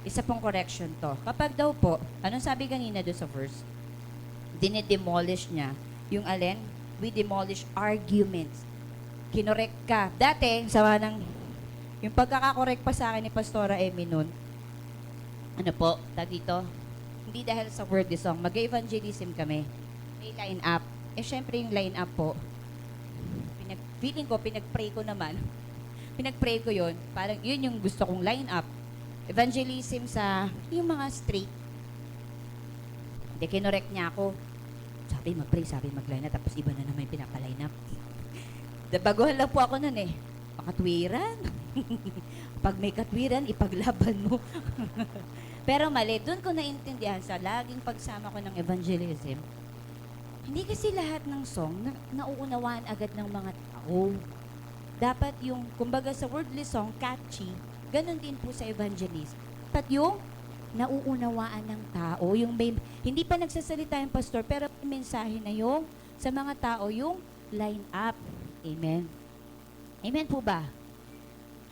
Isa pong correction to. Kapag daw po, anong sabi kanina doon sa verse? Dinidemolish niya. Yung alin? We demolish arguments. Kinorek ka. Dati, sama ng, yung pagkakakorek pa sa akin ni Pastora Emmy noon, ano po, tag dito, hindi dahil sa word this song, mag-evangelism kami. May line up. Eh, syempre yung line up po, feeling ko, pinag-pray ko naman. Pinag-pray ko yun. Parang yun yung gusto kong line up. Evangelism sa yung mga street. Hindi, kinorek niya ako. Sabi mag-pray, sabi mag-line up, tapos iba na naman yung pinapa-line up. Baguhan lang po ako nun eh. Makatwiran. Pag may katwiran, ipaglaban mo. Pero mali, doon ko naintindihan sa laging pagsama ko ng evangelism, hindi kasi lahat ng song nauunawaan agad ng mga tao. Dapat yung, kumbaga sa wordly song, catchy, ganun din po sa evangelist. Dapat yung nauunawaan ng tao, yung may, hindi pa nagsasalita yung pastor, pero may mensahe na yung sa mga tao, yung line up. Amen. Amen po ba?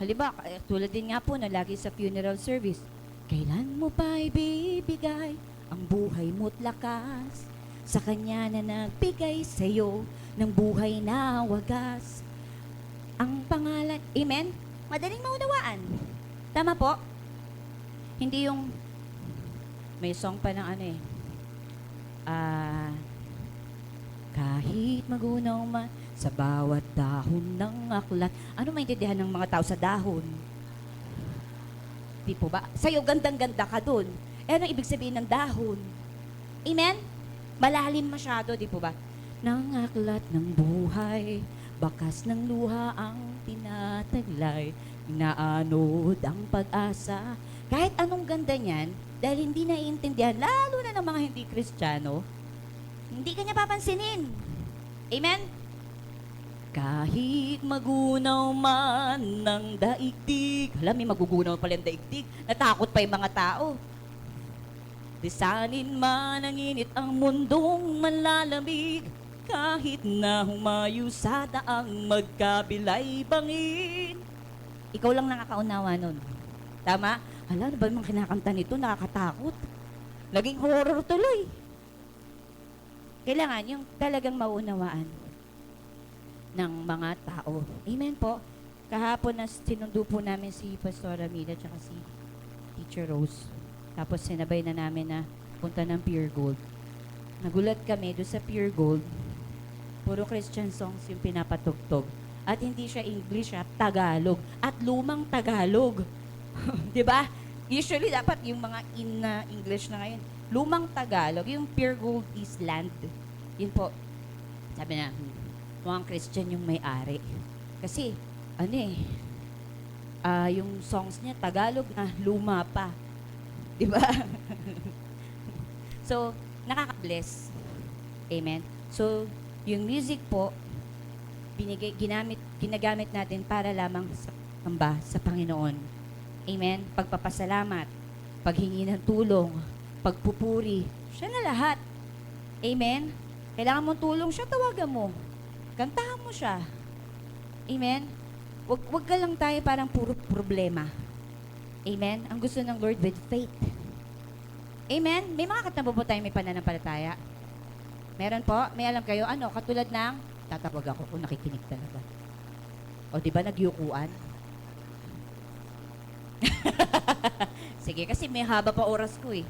Halimbawa, tulad din nga po na lagi sa funeral service, kailan mo pa ibibigay ang buhay mo't lakas sa Kanya na nagbigay sa'yo ng buhay na wagas. Ang pangalan, amen? Madaling maunawaan. Tama po? Hindi yung, may song pa ng ano eh, kahit magunaw man sa bawat dahon ng aklat. Ano maintindihan ng mga tao sa dahon? Di po ba? Sa'yo, gandang-ganda ka dun. Eh, ano ibig sabihin ng dahon? Amen? Malalim masyado, di po ba? Ng aklat ng buhay, bakas ng luha ang tinataglay, inaanod ang pag-asa. Kahit anong ganda niyan, dahil hindi naiintindihan, lalo na ng mga hindi Kristiyano, hindi kanya papansinin. Amen? Kahit magunaw man ng daigdig. Alam, may magugunaw pala yung daigdig. Natakot pa yung mga tao. Lisanin man ang init ang mundong malalamig. Kahit na humayo sa daang magkabilay bangin. Ikaw lang nakakaunawa nun. Tama? Hala, ano ba yung mga kinakanta nito? Nakakatakot. Naging horror tuloy. Kailangan yung talagang maunawaan ng mga tao. Amen po. Kahapon na sinundo po namin si Pastora Mila at si Teacher Rose. Tapos sinabay na namin na punta ng Pure Gold. Nagulat kami doon sa Pure Gold. Puro Christian songs yung pinapatugtog. At hindi siya English, siya Tagalog. At lumang Tagalog. 'Di ba? Usually dapat yung mga English na ngayon. Lumang Tagalog, yung Pure Gold is land. Yun po. Sabi na, mukhang Christian yung may-ari. Kasi, yung songs niya, Tagalog na, luma pa. Diba? So, nakaka-bless. Amen? So, Yung music po, ginagamit natin para lamang sa samba sa Panginoon. Amen? Pagpapasalamat, paghingi ng tulong, pagpupuri, siya na lahat. Amen? Kailangan mong tulong siya, tawagan mo. Kantahan mo siya. Amen? Wag ka lang tayo parang puro problema. Amen? Ang gusto ng Lord with faith. Amen? May mga kanta po tayo may pananampalataya. Meron po? May alam kayo? Ano? Katulad ng, tatawag ako kung nakikinig talaga. O di ba nagyukuan? Sige, kasi may haba pa oras ko eh.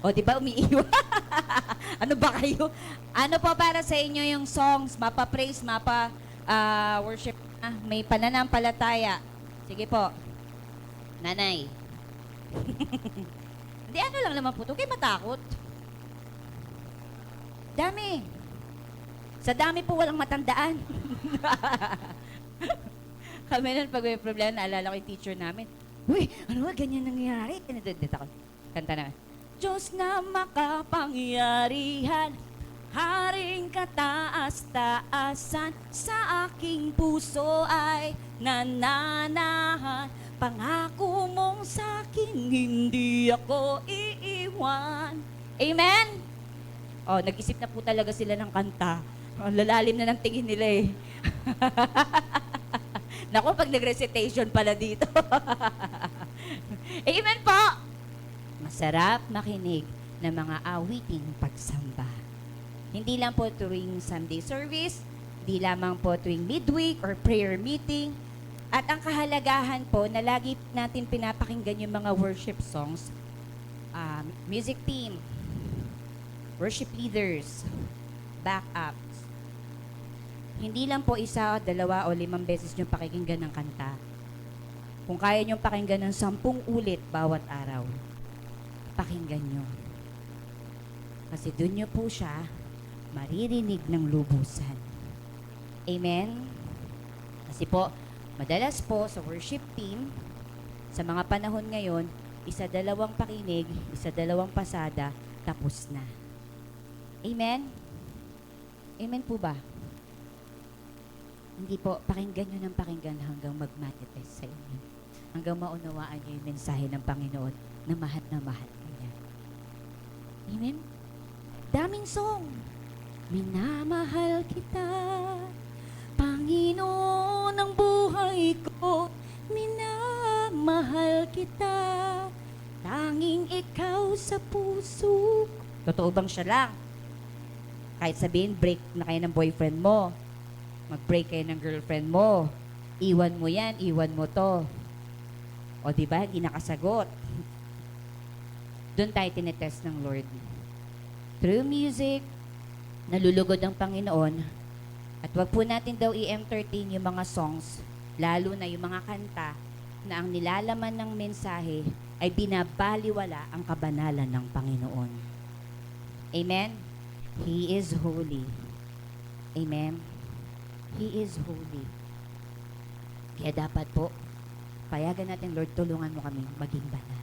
O di ba umiiwa? Ano ba kayo? Ano po para sa inyo yung songs, mapa-praise, worship, may pananampalataya? Sige po. Nanay. Hindi, ano lang naman po ito. Kayo matakot. Dami. Sa dami po walang matandaan. Kami nun, pag may problema, naalala ko yung teacher namin. Uy, ano ba ganyan nangyayari? Kanta na. Diyos na makapangyarihan, Haring kataas-taasan, sa aking puso ay nananahan. Pangako mong sa'kin, hindi ako iiwan. Amen? Oh, nag-isip na po talaga sila ng kanta. Oh, lalalim na ng tingin nila eh. Naku, pag nag-recitation pala dito. Amen po! Masarap makinig ng mga awiting pagsamba. Hindi lang po tuwing Sunday service, hindi lamang po tuwing midweek or prayer meeting. At ang kahalagahan po na lagi natin pinapakinggan yung mga worship songs, music team, worship leaders, backups. Hindi lang po isa, dalawa o 5 beses nyo pakikinggan ng kanta. Kung kaya nyo pakinggan ng 10 ulit bawat araw, pakinggan nyo. Kasi dun nyo po siya maririnig ng lubusan. Amen? Kasi po, madalas po sa worship team, sa mga panahon ngayon, 1-2 pakinig, 1-2 pasada, tapos na. Amen? Amen po ba? Hindi po, pakinggan nyo ng pakinggan hanggang mag-manifest sa inyo. Hanggang maunawaan nyo yung mensahe ng Panginoon na mahal ka niya. Amen? Daming song. Minamahal kita, Panginoon ng buhay ko. Minamahal kita, tanging ikaw sa puso. Totoo bang siya lang? Kahit sabihin, break na kayo ng boyfriend mo, mag-break kayo ng girlfriend mo, iwan mo yan, iwan mo to. O diba, hindi nakasagot. Doon tayo tinetest ng Lord. Through music, nalulugod ang Panginoon. At wag po natin daw i-entertain yung mga songs, lalo na yung mga kanta, na ang nilalaman ng mensahe ay binabaliwala ang kabanalan ng Panginoon. Amen? He is holy. Amen? He is holy. Kaya dapat po, payagan natin, Lord, tulungan mo kami maging banal.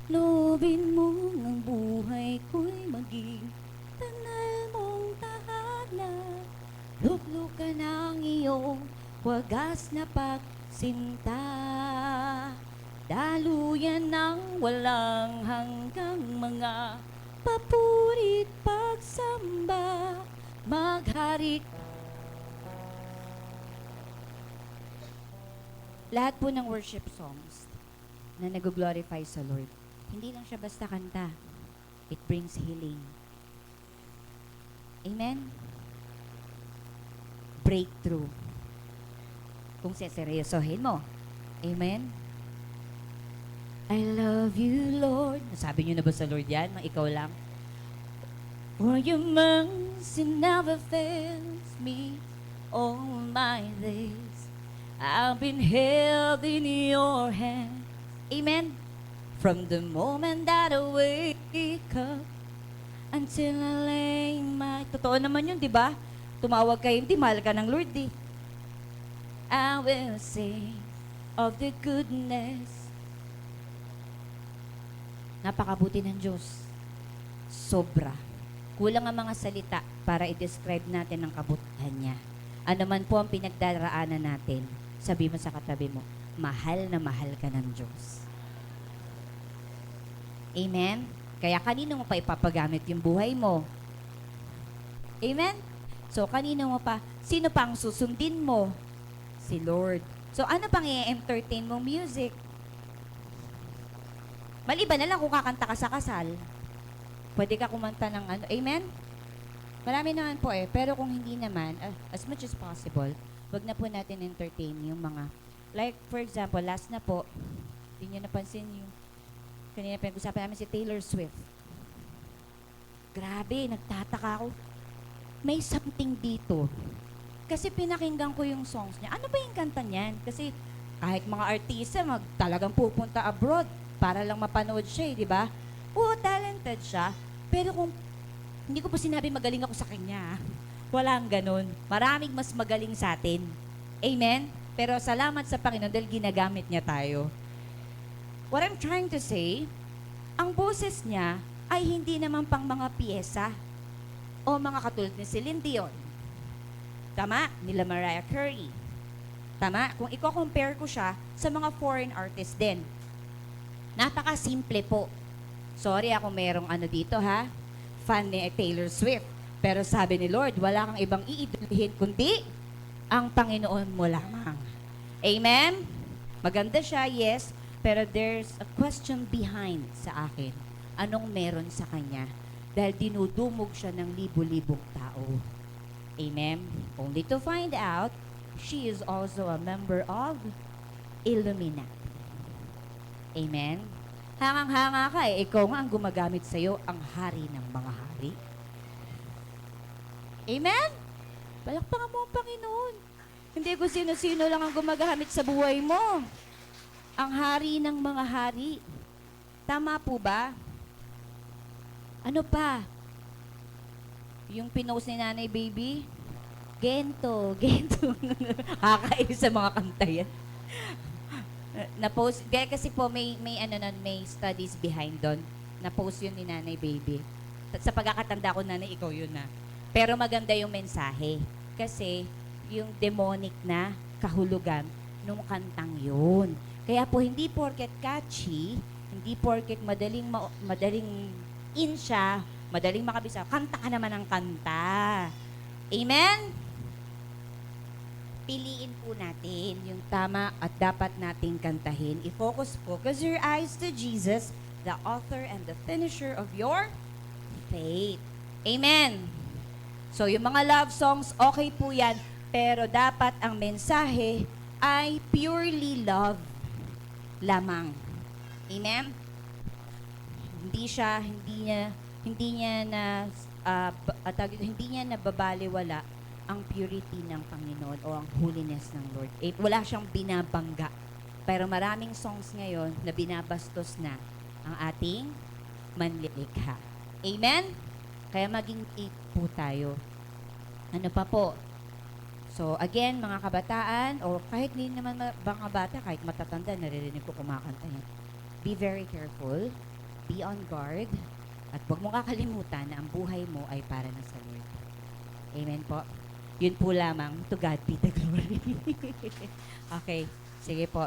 Loobin mo ang buhay ko'y maging tanal mong tahanan. Luklukan ang iyong wagas na pagsinta. Daluyan ng walang hanggang mga papurit pagsamba. Maghari. Lahat po ng worship songs na nag-glorify sa Lord, hindi lang siya basta kanta. It brings healing. Amen? Breakthrough. Kung seseryosohin mo. Amen? I love you, Lord. Nasabi niyo na ba sa Lord yan? Nang ikaw lang? For your mercy never fails me all my days. I've been held in your hand. Amen? From the moment that I wake up until I lay my... Totoo naman yun, di ba? Tumawag kayo, hindi mahal ka ng Lord, di. I will sing of the goodness. Napakabuti ng Diyos. Sobra. Kulang ang mga salita para i-describe natin ang kabutihan niya. Ano man po ang pinagdaraanan natin, sabi mo sa katabi mo, mahal na mahal ka ng Diyos. Amen? Kaya kanino mo pa ipapagamit yung buhay mo? Amen? So, kanino mo pa? Sino pa ang susundin mo? Si Lord. So, ano pang i-entertain mong music? Maliban na lang kung kakanta ka sa kasal. Pwede ka kumanta ng ano. Amen? Marami naman po Pero kung hindi naman, as much as possible, wag na po natin entertain yung mga, like, for example, last na po, hindi nyo napansin yung, kanina pinag-usapan namin si Taylor Swift. Grabe, nagtataka ako. May something dito. Kasi pinakinggan ko yung songs niya. Ano ba yung kanta niyan? Kasi kahit mga artista, talagang pupunta abroad para lang mapanood siya, di ba? Oo, talented siya. Pero kung hindi ko po sinabi magaling ako sa kanya, walang ganun. Maraming mas magaling sa atin. Amen? Pero salamat sa Panginoon dahil ginagamit niya tayo. What I'm trying to say, ang boses niya ay hindi naman pang mga piyesa o mga katulad ni Celine Dion. Tama? Nila Mariah Carey. Tama? Kung i-compare ko siya sa mga foreign artists din. Napaka-simple po. Sorry ako merong ano dito ha, fan ni Taylor Swift. Pero sabi ni Lord, wala kang ibang iidolihin kundi ang Panginoon mo lamang. Amen? Maganda siya, yes, pero there's a question behind sa akin. Anong meron sa kanya? Dahil dinudumog siya ng libu-libong tao. Amen? Only to find out, she is also a member of Illuminati. Amen? Hangang-hanga ka ikaw nga ang gumagamit sa'yo, ang hari ng mga hari. Amen? Palakpakan mo ang Panginoon. Hindi ko sino-sino lang ang gumagamit sa buhay mo. Ang hari ng mga hari. Tama po ba? Ano pa? Yung pinost ni Nanay Baby? Gento. Kakainis sa mga kanta yan. Na-post, kaya kasi po may studies behind doon. Na-post yun ni Nanay Baby. Sa pagkakatanda ko, Nanay, ikaw yun na. Pero maganda yung mensahe. Kasi yung demonic na kahulugan nung kantang yun. Kaya po, hindi porket catchy, hindi porket madaling in siya, madaling makabisa, kanta ka naman ng kanta. Amen? Piliin po natin yung tama at dapat nating kantahin. Focus your eyes to Jesus, the author and the finisher of your faith. Amen. So, yung mga love songs, okay po yan, pero dapat ang mensahe ay purely love lamang. Amen? Hindi niya nababaliwala ang purity ng Panginoon o ang holiness ng Lord. Wala siyang binabangga. Pero maraming songs ngayon na binabastos na ang ating manlilikha. Amen? Kaya maging po tayo. Ano pa po? So, again, mga kabataan, o kahit hindi naman mga bata, kahit matatanda, naririnig ko kumakanta yan. Be very careful. Be on guard. At huwag mong kakalimutan na ang buhay mo ay para na sa Lord. Amen po. Yun po lamang. To God be the glory. Okay. Sige po.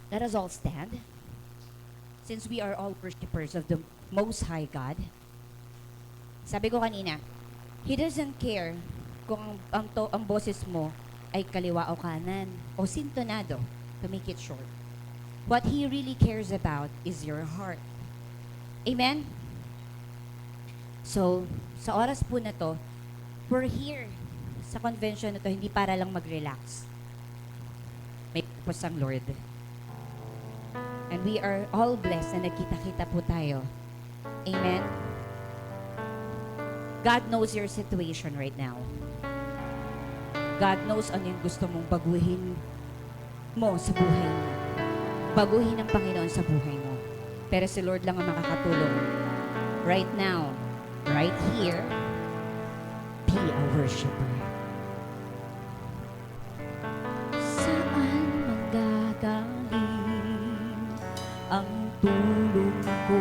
Let us all stand. Since we are all worshipers of the Most High God, sabi ko kanina, He doesn't care kung ang boses mo ay kaliwa o kanan o sintonado, to make it short. What He really cares about is your heart. Amen? So, sa oras po na to, we're here sa convention na to, hindi para lang mag-relax. May purpose ang Lord. And we are all blessed na nagkita-kita po tayo. Amen? God knows your situation right now. God knows ano yung gusto mong baguhin mo sa buhay mo. Baguhin ng Panginoon sa buhay mo. Pero si Lord lang ang makakatulong. Right now, right here, be a worshiper. Saan manggagaling ang tulong ko?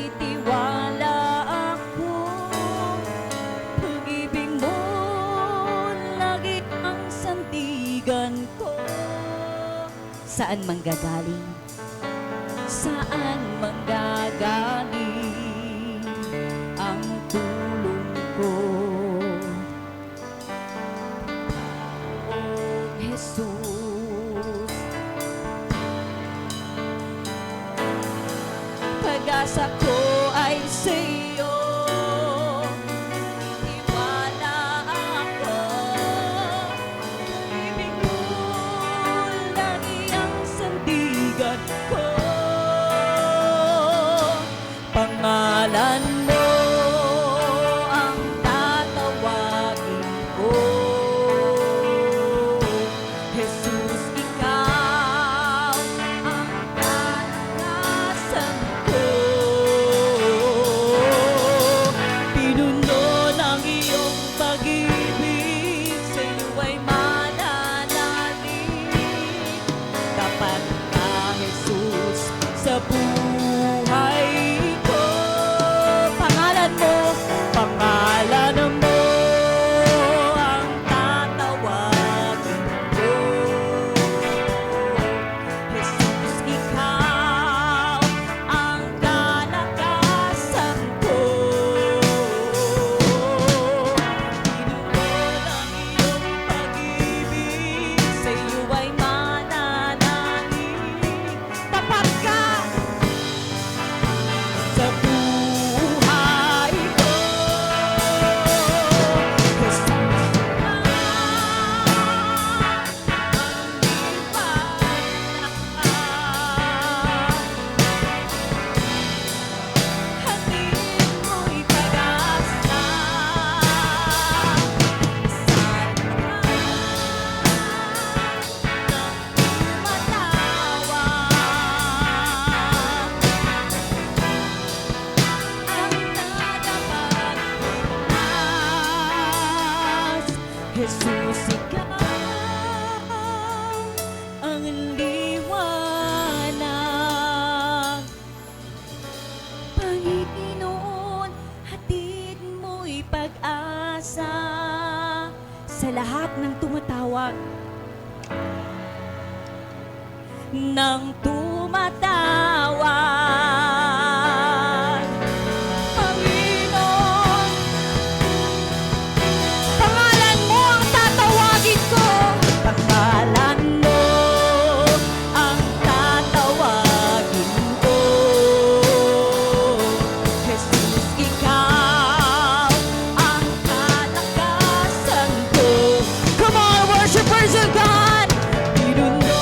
nagtitiwala ako. Pag-ibig mo lagi ang sandigan ko. Saan manggagaling? Saan manggagaling ang tulong ko? Oh, Jesus, pag-asa ko ay sa'yo. Tiwala ako. Ibig mo lagi ang sandigan ko. Pangalan mo ang tatawagin ko. Jesus, ikaw ang kalakasan ko. Pinuno ng iyong pag-ibig, sa iyo ay mananalig. Tapat ka, Jesus, sa buhay ko. Pangalan mo ang tatawagin ko. Jesus, ikaw ang kalakasan ko. Pinuno ng iyong pag-ibig, sa iyo ay mananalig. Tapat ka sa buhay ko. Jesus, hatid mo'y pag-asa. Saan Jesus, ikaw ang liwanag. Panginoon, hatid mo'y pag-asa sa lahat ng tumatawag. Nang tumatawag, Panginoon, pangalan mo ang tatawagin ko. Pangalan mo ang tatawagin ko. Jesus, ikaw ang kalakasan ko. Come on, worshipers of God! Pinuno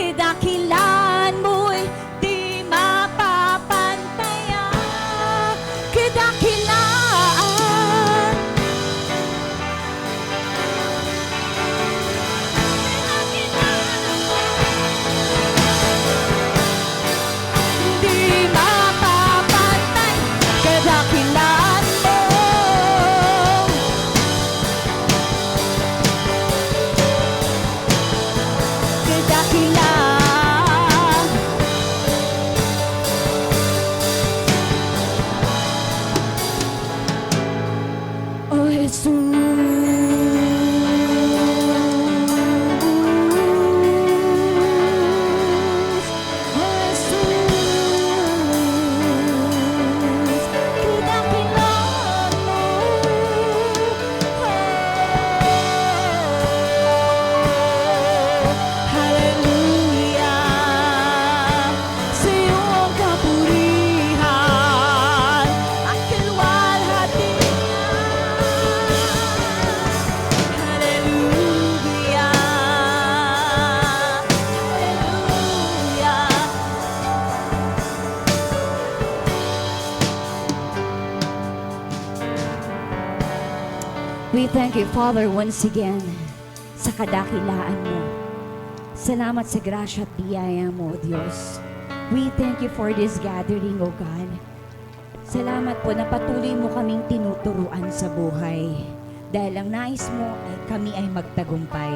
Kadakilan mo'y di mapapantayan. Kadakilaan. Di mapapantay. Kadakilan mo. Kadakilan. Oh Jesus. Oh Jesus. Kadakilan mo. Hallelujah. Sa iyong kapurihan, aking luwalhati. Hallelujah. Hallelujah. We thank you, Father, once again sa kadakilaan mo. Salamat sa grasya at biyaya mo, O Diyos. We thank you for this gathering, O God. Salamat po na patuloy mo kaming tinuturuan sa buhay. Dahil ang nais mo ay kami ay magtagumpay.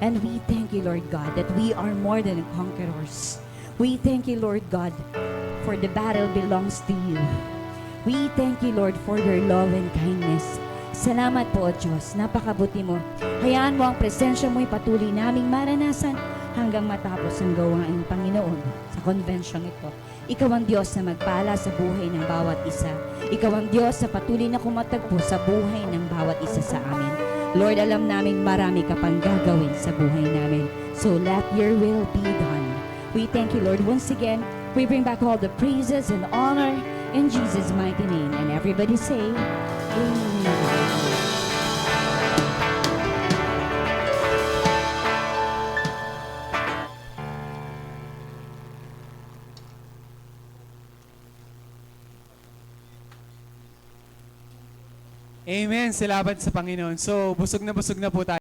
And we thank you, Lord God, that we are more than conquerors. We thank you, Lord God, for the battle belongs to you. We thank you, Lord, for your love and kindness. Salamat po, O Diyos. Napakabuti mo. Hayaan mo ang presensya mo'y patuloy naming maranasan hanggang matapos ang gawain, Panginoon, sa convention ito. Ikaw ang Diyos na magpala sa buhay ng bawat isa. Ikaw ang Diyos na patuloy na kumatagpo sa buhay ng bawat isa sa amin. Lord, alam namin marami ka pang gagawin sa buhay namin. So let your will be done. We thank you, Lord. Once again, we bring back all the praises and honor in Jesus' mighty name. And everybody say, Amen.
Amen. Salamat sa Panginoon. So, busog na po tayo.